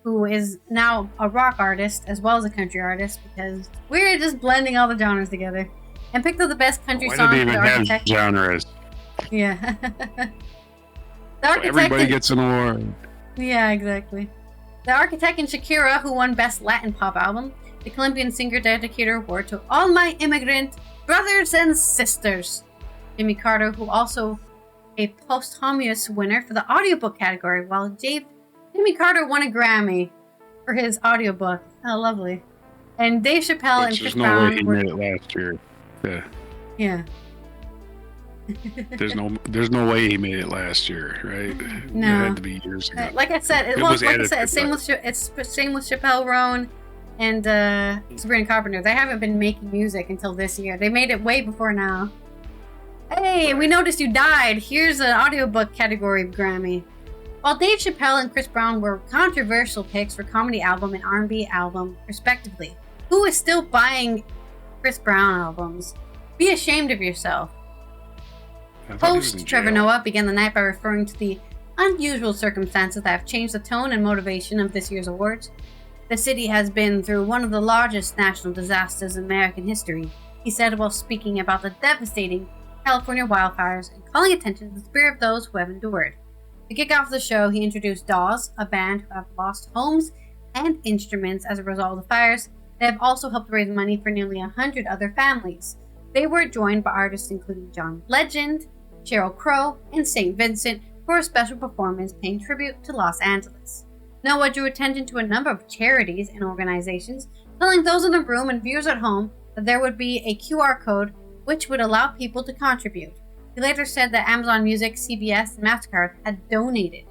Speaker 1: who is now a rock artist as well as a country artist, because we're just blending all the genres together, and picked up the Best Country Song for the Architect.
Speaker 2: Genres?
Speaker 1: Yeah.
Speaker 2: So everybody gets an award.
Speaker 1: Yeah, exactly. The Architect and Shakira, who won Best Latin Pop Album. The Colombian singer dedicated her award to all my immigrant brothers and sisters. Jimmy Carter, who also a posthumous winner for the audiobook category, while Jimmy Carter won a Grammy for his audiobook. Oh, lovely. And Dave Chappelle and Chris Brown.
Speaker 2: There's no way he made it last year.
Speaker 1: Yeah.
Speaker 2: There's no way he made it last year, right?
Speaker 1: No.
Speaker 2: It had to be years ago.
Speaker 1: Like I said, same with Chappelle Roan and Sabrina Carpenter. They haven't been making music until this year. They made it way before now. Hey, we noticed you died. Here's an audiobook category Grammy. While Dave Chappelle and Chris Brown were controversial picks for comedy album and R&B album, respectively, who is still buying Chris Brown albums? Be ashamed of yourself. Host Trevor Noah began the night by referring to the unusual circumstances that have changed the tone and motivation of this year's awards. The city has been through one of the largest national disasters in American history, he said while speaking about the devastating California wildfires and calling attention to the spirit of those who have endured. To kick off the show, he introduced Dawes, a band who have lost homes and instruments as a result of the fires. They have also helped raise money for nearly 100 other families. They were joined by artists including John Legend, Sheryl Crow, and St. Vincent for a special performance paying tribute to Los Angeles. Noah drew attention to a number of charities and organizations, telling those in the room and viewers at home that there would be a QR code which would allow people to contribute. He later said that Amazon Music, CBS, and MasterCard had donated.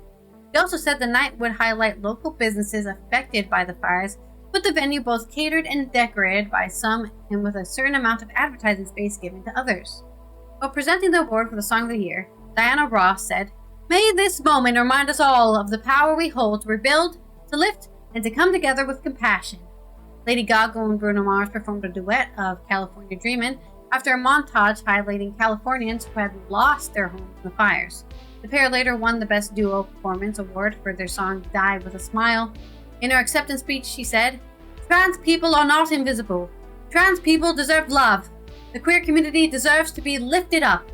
Speaker 1: He also said the night would highlight local businesses affected by the fires, with the venue both catered and decorated by some and with a certain amount of advertising space given to others. While presenting the award for the Song of the Year, Diana Ross said, "May this moment remind us all of the power we hold to rebuild, to lift, and to come together with compassion." Lady Gaga and Bruno Mars performed a duet of California Dreamin' after a montage highlighting Californians who had lost their homes in the fires. The pair later won the Best Duo Performance Award for their song Die With a Smile. In her acceptance speech, she said, "Trans people are not invisible. Trans people deserve love. The queer community deserves to be lifted up."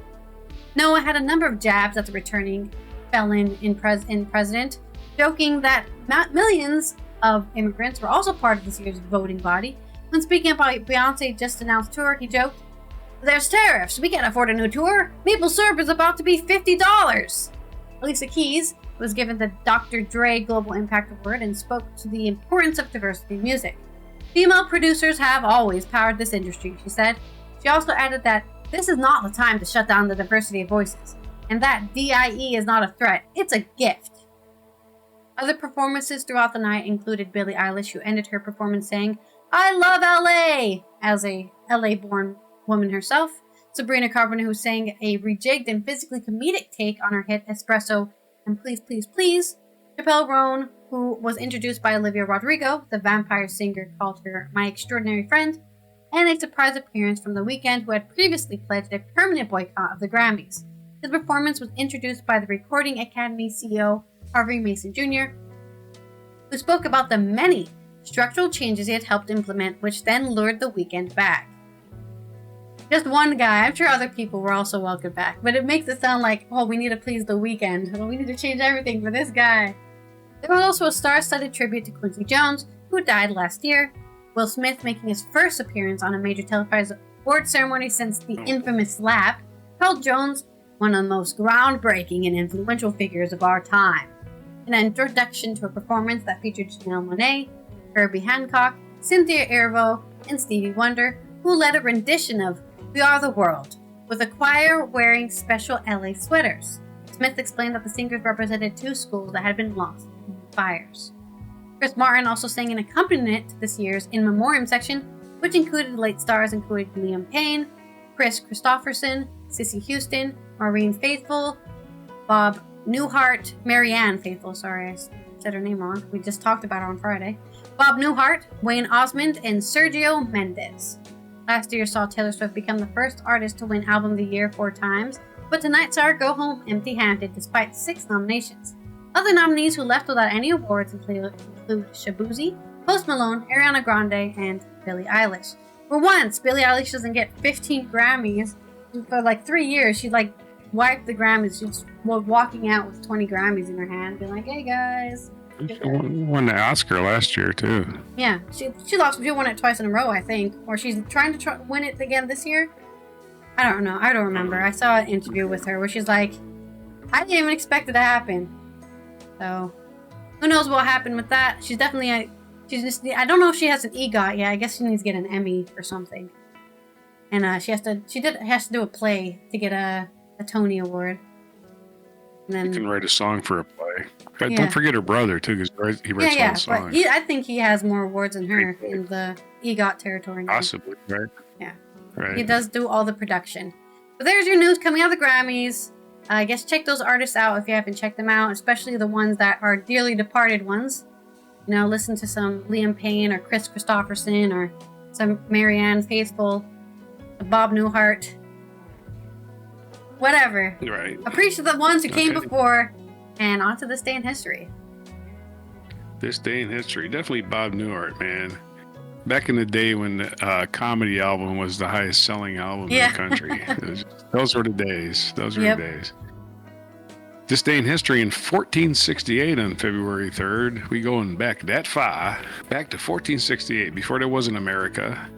Speaker 1: Noah had a number of jabs at the returning felon in president, joking that millions of immigrants were also part of this year's voting body. When speaking about Beyonce's just announced tour, he joked, "There's tariffs. We can't afford a new tour. Maple syrup is about to be $50. Alicia Keys was given the Dr. Dre Global Impact Award and spoke to the importance of diversity in music. "Female producers have always powered this industry," she said. She also added that this is not the time to shut down the diversity of voices, and that DIE is not a threat, it's a gift. Other performances throughout the night included Billie Eilish, who ended her performance saying, "I love LA," as a LA-born woman herself. Sabrina Carpenter, who sang a rejigged and physically comedic take on her hit Espresso and Please, Please, Please. Chappelle Roan, who was introduced by Olivia Rodrigo, the vampire singer, called her "my extraordinary friend," and a surprise appearance from The Weeknd, who had previously pledged a permanent boycott of the Grammys. His performance was introduced by the Recording Academy CEO, Harvey Mason Jr., who spoke about the many structural changes he had helped implement, which then lured The Weeknd back. Just one guy. I'm sure other people were also welcomed back, but it makes it sound like, oh, we need to please The Weeknd. Well, we need to change everything for this guy. There was also a star-studded tribute to Quincy Jones, who died last year. Will Smith making his first appearance on a major televised award ceremony since the infamous slap, called Jones one of the most groundbreaking and influential figures of our time. An introduction to a performance that featured Janelle Monáe, Herbie Hancock, Cynthia Erivo, and Stevie Wonder, who led a rendition of "We Are the World," with a choir wearing special LA sweaters. Smith explained that the singers represented two schools that had been lost in the fires. Chris Martin also sang an accompaniment to this year's In Memoriam section, which included late stars including Liam Payne, Chris Christopherson, Cissy Houston, Maureen Faithfull, Bob Newhart, Marianne Faithfull, sorry, I said her name wrong. We just talked about her on Friday. Bob Newhart, Wayne Osmond, and Sergio Mendes. Last year saw Taylor Swift become the first artist to win Album of the Year 4 times, but tonight saw her go home empty-handed despite 6 nominations. Other nominees who left without any awards include Shabuzi, Post Malone, Ariana Grande, and Billie Eilish. For once, Billie Eilish doesn't get 15 Grammys. For like 3 years, she wiped the Grammys. She's walking out with 20 Grammys in her hand, being like, "Hey guys."
Speaker 2: She won the Oscar last year too.
Speaker 1: Yeah, she lost. She won it twice in a row, I think, or she's trying to win it again this year. I don't know. I don't remember. I saw an interview with her where she's like, "I didn't even expect it to happen." So, who knows what happened with that? She's definitely I don't know if she has an EGOT yet. I guess she needs to get an Emmy or something. And she has to do a play to get a Tony Award. And then
Speaker 2: You can write a song for a play.
Speaker 1: Yeah.
Speaker 2: Don't forget her brother too, because he writes all the songs.
Speaker 1: But I think he has more awards than her in the EGOT territory now.
Speaker 2: Possibly, right?
Speaker 1: Yeah.
Speaker 2: Right.
Speaker 1: He does do all the production. But there's your news coming out of the Grammys. I guess check those artists out if you haven't checked them out, especially the ones that are dearly departed ones. You know, listen to some Liam Payne or Chris Christopherson or some Marianne Faithfull, Bob Newhart, whatever.
Speaker 2: Right.
Speaker 1: Appreciate the ones who came before, and on to this day in history.
Speaker 2: This day in history. Definitely Bob Newhart, man. Back in the day when the comedy album was the highest selling album in the country. Those were the days. Those were the days. This day in history in 1468 on February 3rd. We going back that far. Back to 1468, before there was an America.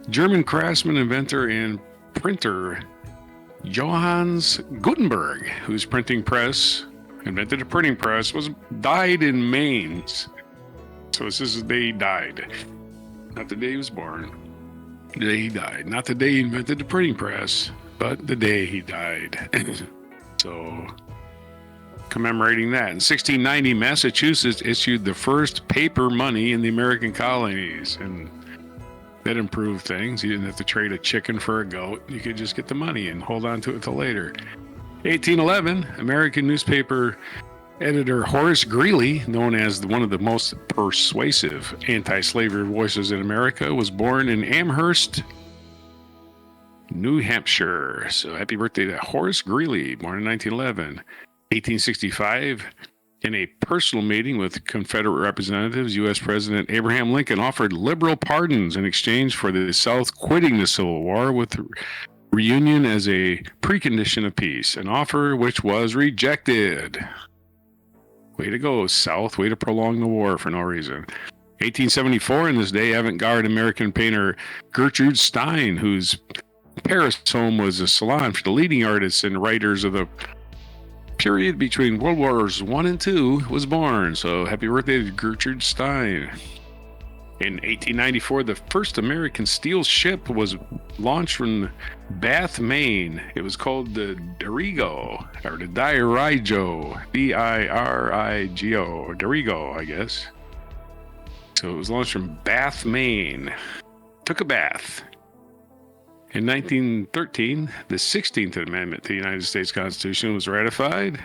Speaker 2: German craftsman, inventor, and printer Johannes Gutenberg, whose printing press, invented a printing press, died in Mainz. So this is the day he died. Not the day he was born. The day he died. Not the day he invented the printing press, but the day he died. So, commemorating that. In 1690, Massachusetts issued the first paper money in the American colonies, and that improved things. You didn't have to trade a chicken for a goat. You could just get the money and hold on to it till later. 1811, American newspaper editor Horace Greeley, known as one of the most persuasive anti-slavery voices in America, was born in Amherst, New Hampshire. So happy birthday to Horace Greeley, born in 1911. 1865, in a personal meeting with Confederate representatives, U.S. President Abraham Lincoln offered liberal pardons in exchange for the South quitting the Civil War with reunion as a precondition of peace, an offer which was rejected. Way to go, South. Way to prolong the war for no reason. 1874, in this day, avant-garde American painter Gertrude Stein, whose Paris home was a salon for the leading artists and writers of the period between World Wars I and II, was born. So happy birthday to Gertrude Stein. In 1894, the first American steel ship was launched from Bath, Maine. It was called the Dirigo, or the Dirigo, Dirigo, Dirigo, I guess. So it was launched from Bath, Maine. Took a bath. In 1913, the 16th Amendment to the United States Constitution was ratified.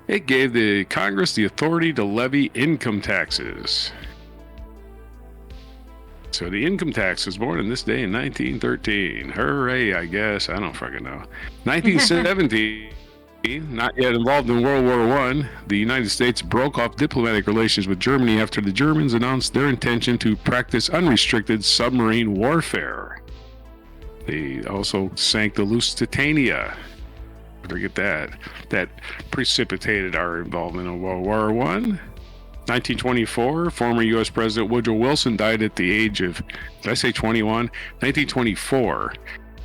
Speaker 2: It gave the Congress the authority to levy income taxes. So the income tax was born on this day in 1913. Hooray, I guess. I don't fucking know. 1970, not yet involved in World War I, the United States broke off diplomatic relations with Germany after the Germans announced their intention to practice unrestricted submarine warfare. They also sank the Lusitania. Forget that. That precipitated our involvement in World War I. 1924, former U.S. President Woodrow Wilson died at the age of, did I say 21? 1924,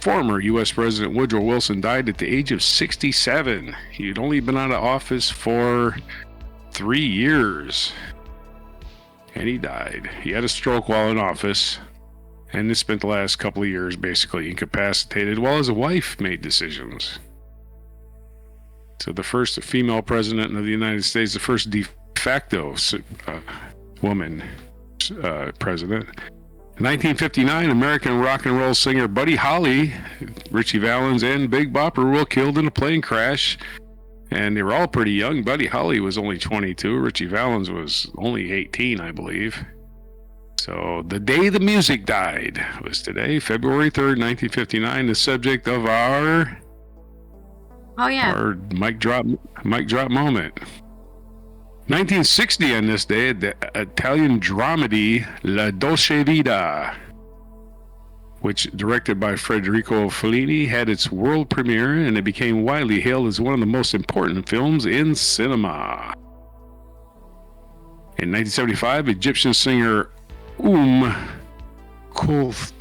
Speaker 2: former U.S. President Woodrow Wilson died at the age of 67. He had only been out of office for 3 years. And he died. He had a stroke while in office, and he spent the last couple of years basically incapacitated while his wife made decisions. So the first female president of the United States, the first de facto woman president. In 1959, American rock and roll singer Buddy Holly, Richie Valens, and Big Bopper were killed in a plane crash. And they were all pretty young. Buddy Holly was only 22. Richie Valens was only 18, I believe. So the day the music died was today, February 3rd, 1959, the subject of our mic drop moment. 1960 on this day, the Italian dramedy La Dolce Vita, which directed by Federico Fellini, had its world premiere, and it became widely hailed as one of the most important films in cinema. In 1975, Egyptian singer Kulthum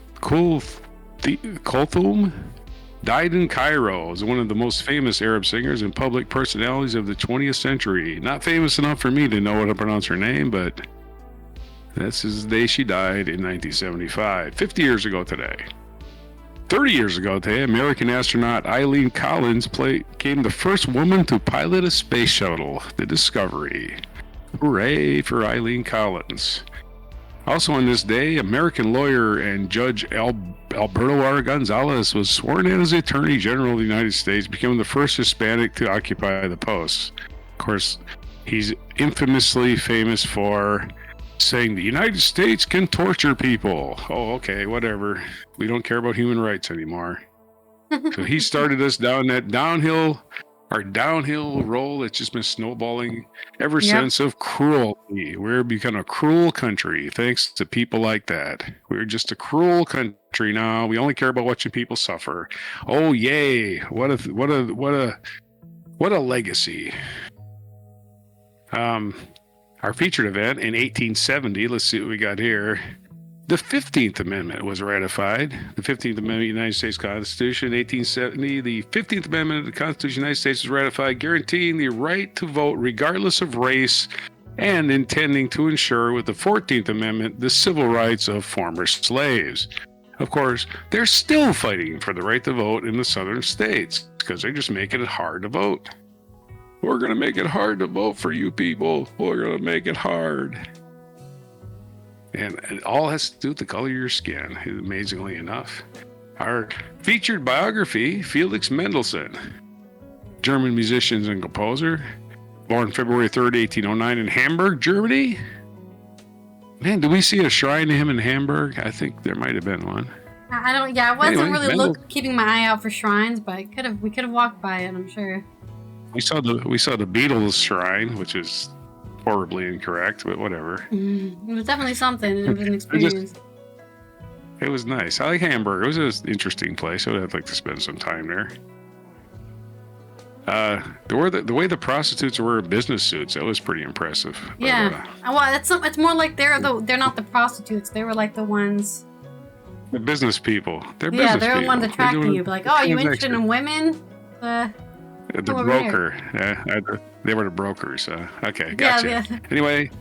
Speaker 2: died in Cairo as one of the most famous Arab singers and public personalities of the 20th century. Not famous enough for me to know how to pronounce her name, but this is the day she died in 1975, 50 years ago today. 30 years ago today, American astronaut Eileen Collins became the first woman to pilot a space shuttle, the Discovery. Hooray for Eileen Collins. Also on this day, American lawyer and Judge Alberto R. Gonzalez was sworn in as Attorney General of the United States, becoming the first Hispanic to occupy the post. Of course, he's infamously famous for saying the United States can torture people. Oh, okay, whatever. We don't care about human rights anymore. So he started us down that downhill roll that's just been snowballing ever since of cruelty. We're become a cruel country thanks to people like that. We're just a cruel country now. We only care about watching people suffer. Oh yay! What a legacy. Our featured event in 1870. Let's see what we got here. The 15th Amendment was ratified. The 15th Amendment of the United States Constitution, 1870. The 15th Amendment of the Constitution of the United States was ratified, guaranteeing the right to vote regardless of race and intending to ensure with the 14th Amendment the civil rights of former slaves. Of course, they're still fighting for the right to vote in the southern states because they're just making it hard to vote. We're going to make it hard to vote for you people. We're going to make it hard. And it all has to do with the color of your skin, amazingly enough. Our featured biography, Felix Mendelssohn, German musician and composer, born February 3rd, 1809 in Hamburg, Germany. Man, did we see a shrine to him in Hamburg? I think there might have been one.
Speaker 1: I wasn't really keeping my eye out for shrines, but we could have walked by it, I'm sure.
Speaker 2: We saw the Beatles shrine, which is horribly incorrect, but whatever.
Speaker 1: It was definitely something. It was an experience.
Speaker 2: It was nice. I like Hamburg. It was an interesting place. I'd like to spend some time there. The way the prostitutes were in business suits, that was pretty impressive.
Speaker 1: Yeah. It's more like they're not the prostitutes. They were like the ones.
Speaker 2: The business people. They're
Speaker 1: the ones attracting you. Like, oh, you interested in women?
Speaker 2: The broker. They were the brokers. Okay, gotcha.
Speaker 1: Yeah.
Speaker 2: Anyway,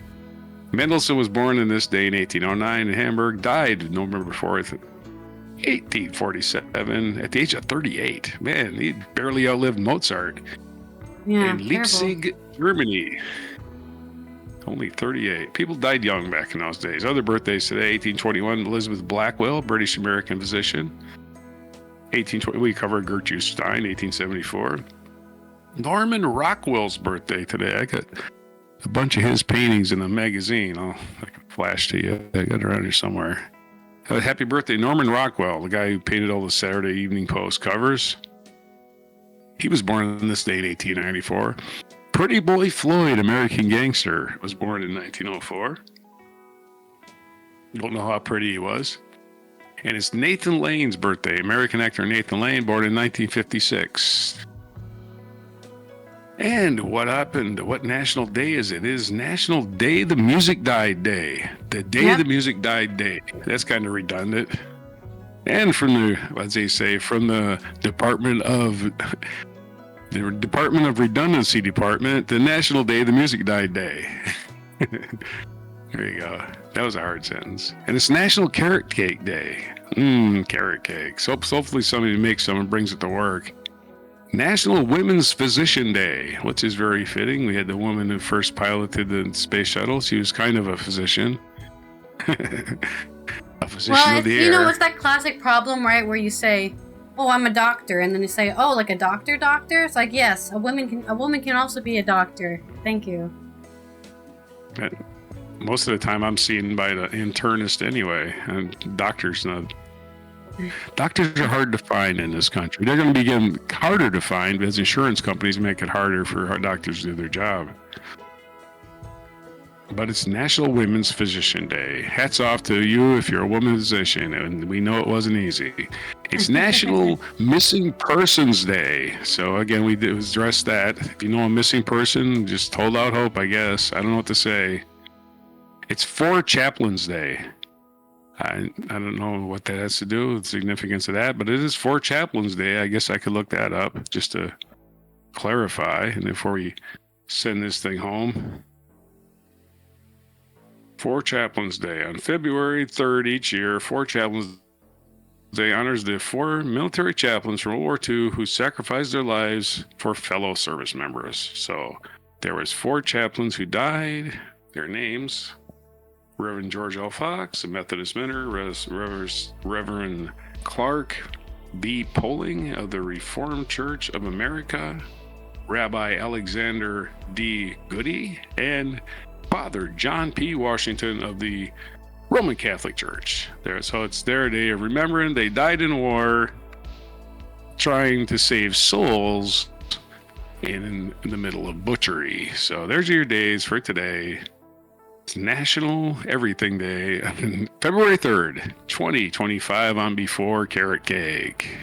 Speaker 2: Mendelssohn was born in this day in 1809 in Hamburg, died November 4th, 1847, at the age of 38. Man, he barely outlived Mozart.
Speaker 1: Yeah,
Speaker 2: in Leipzig, Germany. Only 38. People died young back in those days. Other birthdays today, 1821, Elizabeth Blackwell, British-American physician. 1820, we covered Gertrude Stein, 1874. Norman Rockwell's birthday today. I got a bunch of his paintings in a magazine. I can flash to you. I got it around here somewhere. Happy birthday, Norman Rockwell, the guy who painted all the Saturday Evening Post covers. He was born on this day in 1894. Pretty Boy Floyd, American gangster, was born in 1904. Don't know how pretty he was. And it's Nathan Lane's birthday. American actor Nathan Lane, born in 1956. And what happened? What national day is it? It is National Day the Music Died Day. The Day the Music Died Day. That's kind of redundant. And from the Department of Redundancy Department, the National Day the Music Died Day. There you go. That was a hard sentence. And it's National Carrot Cake Day. Carrot cake. So hopefully somebody makes some and brings it to work. National Women's Physician Day, which is very fitting. We had the woman who first piloted the space shuttle. She was kind of a physician. A physician of the air.
Speaker 1: You know, it's that classic problem, right, where you say, "Oh, I'm a doctor," and then you say, "Oh, like a doctor?" It's like, yes, a woman can also be a doctor. Thank you.
Speaker 2: Most of the time, I'm seen by the internist anyway, and doctors not. Doctors are hard to find in this country. They're going to be getting harder to find because insurance companies make it harder for our doctors to do their job. But it's National Women's Physician Day. Hats off to you if you're a woman physician, and we know it wasn't easy. It's National Missing Persons Day. So again, we address that. If you know a missing person, just hold out hope, I guess. I don't know what to say. It's For Chaplains Day. I don't know what that has to do with the significance of that, but it is For Chaplains Day. I guess I could look that up just to clarify. And before we send this thing home, For Chaplains Day. On February 3rd each year, For Chaplains Day honors the 4 military chaplains from World War II who sacrificed their lives for fellow service members. So there was 4 chaplains who died. Their names: Reverend George L. Fox, a Methodist minister; Reverend Clark B. Poling of the Reformed Church of America; Rabbi Alexander D. Goody; and Father John P. Washington of the Roman Catholic Church. So it's their day of remembering they died in war trying to save souls in the middle of butchery. So there's your days for today. It's National Everything Day, February 3rd, 2025, on before carrot cake.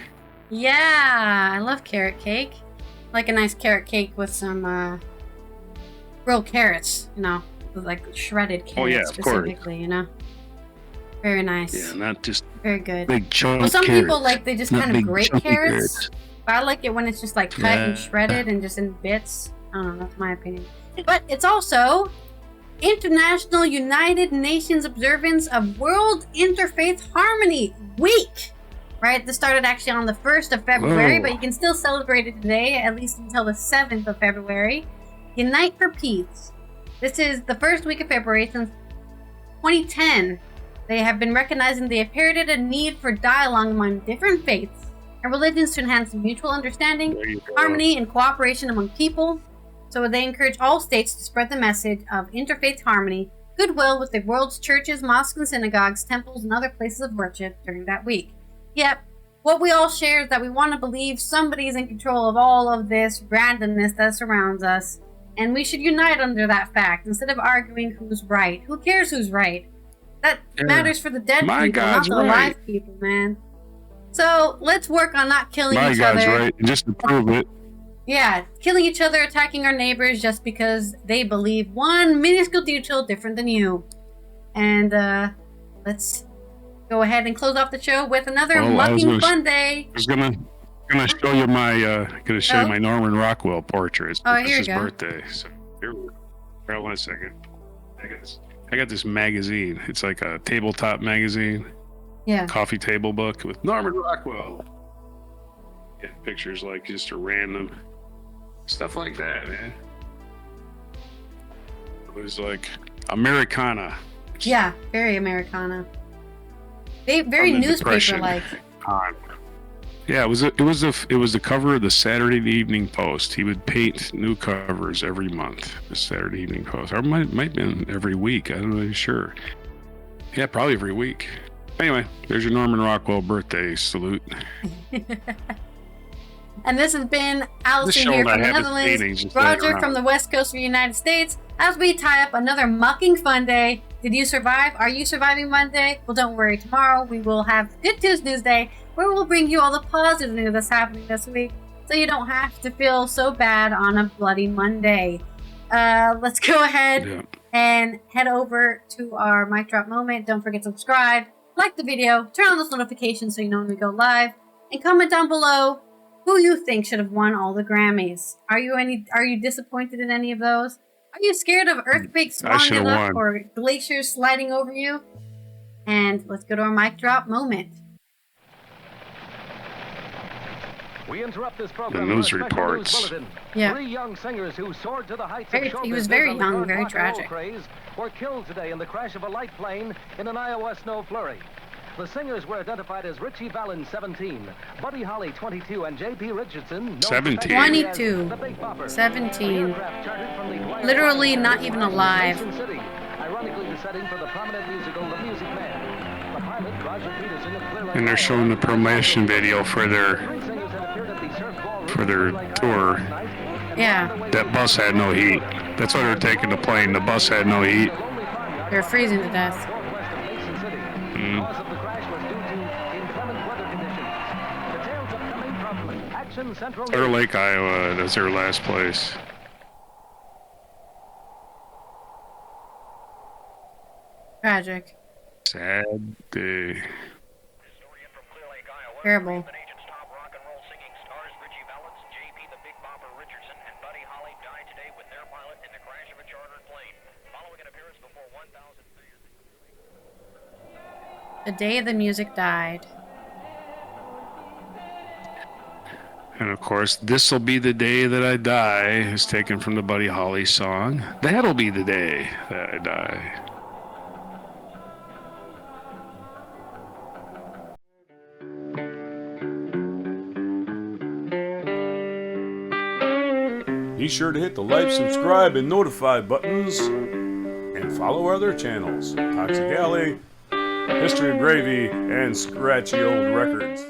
Speaker 1: Yeah, I love carrot cake. Like a nice carrot cake with some grilled carrots, with like shredded carrots specifically, Very nice.
Speaker 2: Yeah, not just
Speaker 1: very good.
Speaker 2: Big chunk.
Speaker 1: Well, some
Speaker 2: carrots.
Speaker 1: people they just kind of grate carrots. But I like it when it's just like cut and shredded and just in bits. I don't know, that's my opinion. But it's also International United Nations observance of World Interfaith Harmony Week. Right? This started actually on the 1st of February, but you can still celebrate it today, at least until the 7th of February. Unite for Peace. This is the first week of February since 2010. They have been recognizing the imperative and need for dialogue among different faiths and religions to enhance mutual understanding, harmony, and cooperation among people. So they encourage all states to spread the message of interfaith harmony, goodwill with the world's churches, mosques, and synagogues, temples, and other places of worship during that week. Yep, what we all share is that we want to believe somebody is in control of all of this randomness that surrounds us, and we should unite under that fact instead of arguing who's right. Who cares who's right? That matters for the dead people, not the alive people, man. So let's work on not killing each other.
Speaker 2: My God's right, and just to prove it.
Speaker 1: Yeah, killing each other, attacking our neighbors just because they believe one minuscule detail different than you. And let's go ahead and close off the show with another mucking fun day.
Speaker 2: I was gonna show you my Norman Rockwell portrait.
Speaker 1: Oh, here you
Speaker 2: his
Speaker 1: go.
Speaker 2: Birthday. So here, hold on a second. I got this magazine. It's like a tabletop magazine.
Speaker 1: Yeah.
Speaker 2: Coffee table book with Norman Rockwell. Yeah, pictures like just a random stuff like that, man. It was like Americana.
Speaker 1: Yeah, very Americana. Very newspaper-like.
Speaker 2: Yeah, it was the cover of the Saturday Evening Post. He would paint new covers every month. The Saturday Evening Post, or might have been every week. I don't know, sure. Yeah, probably every week. Anyway, there's your Norman Rockwell birthday salute.
Speaker 1: And this has been Allison here from the Netherlands, Roger from the West Coast of the United States, as we tie up another Mucking Fun Day. Did you survive? Are you surviving Monday? Well, don't worry. Tomorrow we will have Good Tuesday Day, where we'll bring you all the positive news that's happening this week, so you don't have to feel so bad on a bloody Monday. Let's go ahead and head over to our mic drop moment. Don't forget to subscribe, like the video, turn on those notifications so you know when we go live, and comment down below who you think should have won all the Grammys. Are you disappointed in any of those? Are you scared of earthquakes swallowing up or glaciers sliding over you? And let's go to our mic drop moment.
Speaker 3: We interrupt this program.
Speaker 2: The news reports.
Speaker 1: Yeah.
Speaker 3: 3 young singers who soared to the heights of
Speaker 1: he was very young, very tragic.
Speaker 3: Were killed today in the crash of a light plane in an Iowa snow flurry. The singers were identified as Richie Valens, 17, Buddy Holly, 22, and J.P. Richardson,
Speaker 2: 17.
Speaker 1: 22. 17. Literally not even alive.
Speaker 3: Ironically, the setting for the prominent musical The Music Man. The pilot, Roger Peterson, of Clear Lake,
Speaker 2: And they're showing the promotion video for their tour.
Speaker 1: Yeah.
Speaker 2: That bus had no heat. That's why they're taking the plane. The bus had no heat.
Speaker 1: They're freezing to death.
Speaker 2: Clear Lake, Iowa. That's their last place.
Speaker 1: Tragic.
Speaker 2: Sad day.
Speaker 1: Terrible. The day the music died.
Speaker 2: And of course, "This'll Be the Day That I Die" is taken from the Buddy Holly song. That'll be the day that I die.
Speaker 4: Be sure to hit the like, subscribe, and notify buttons, and follow our other channels: Toxic Alley, History of Gravy, and Scratchy Old Records.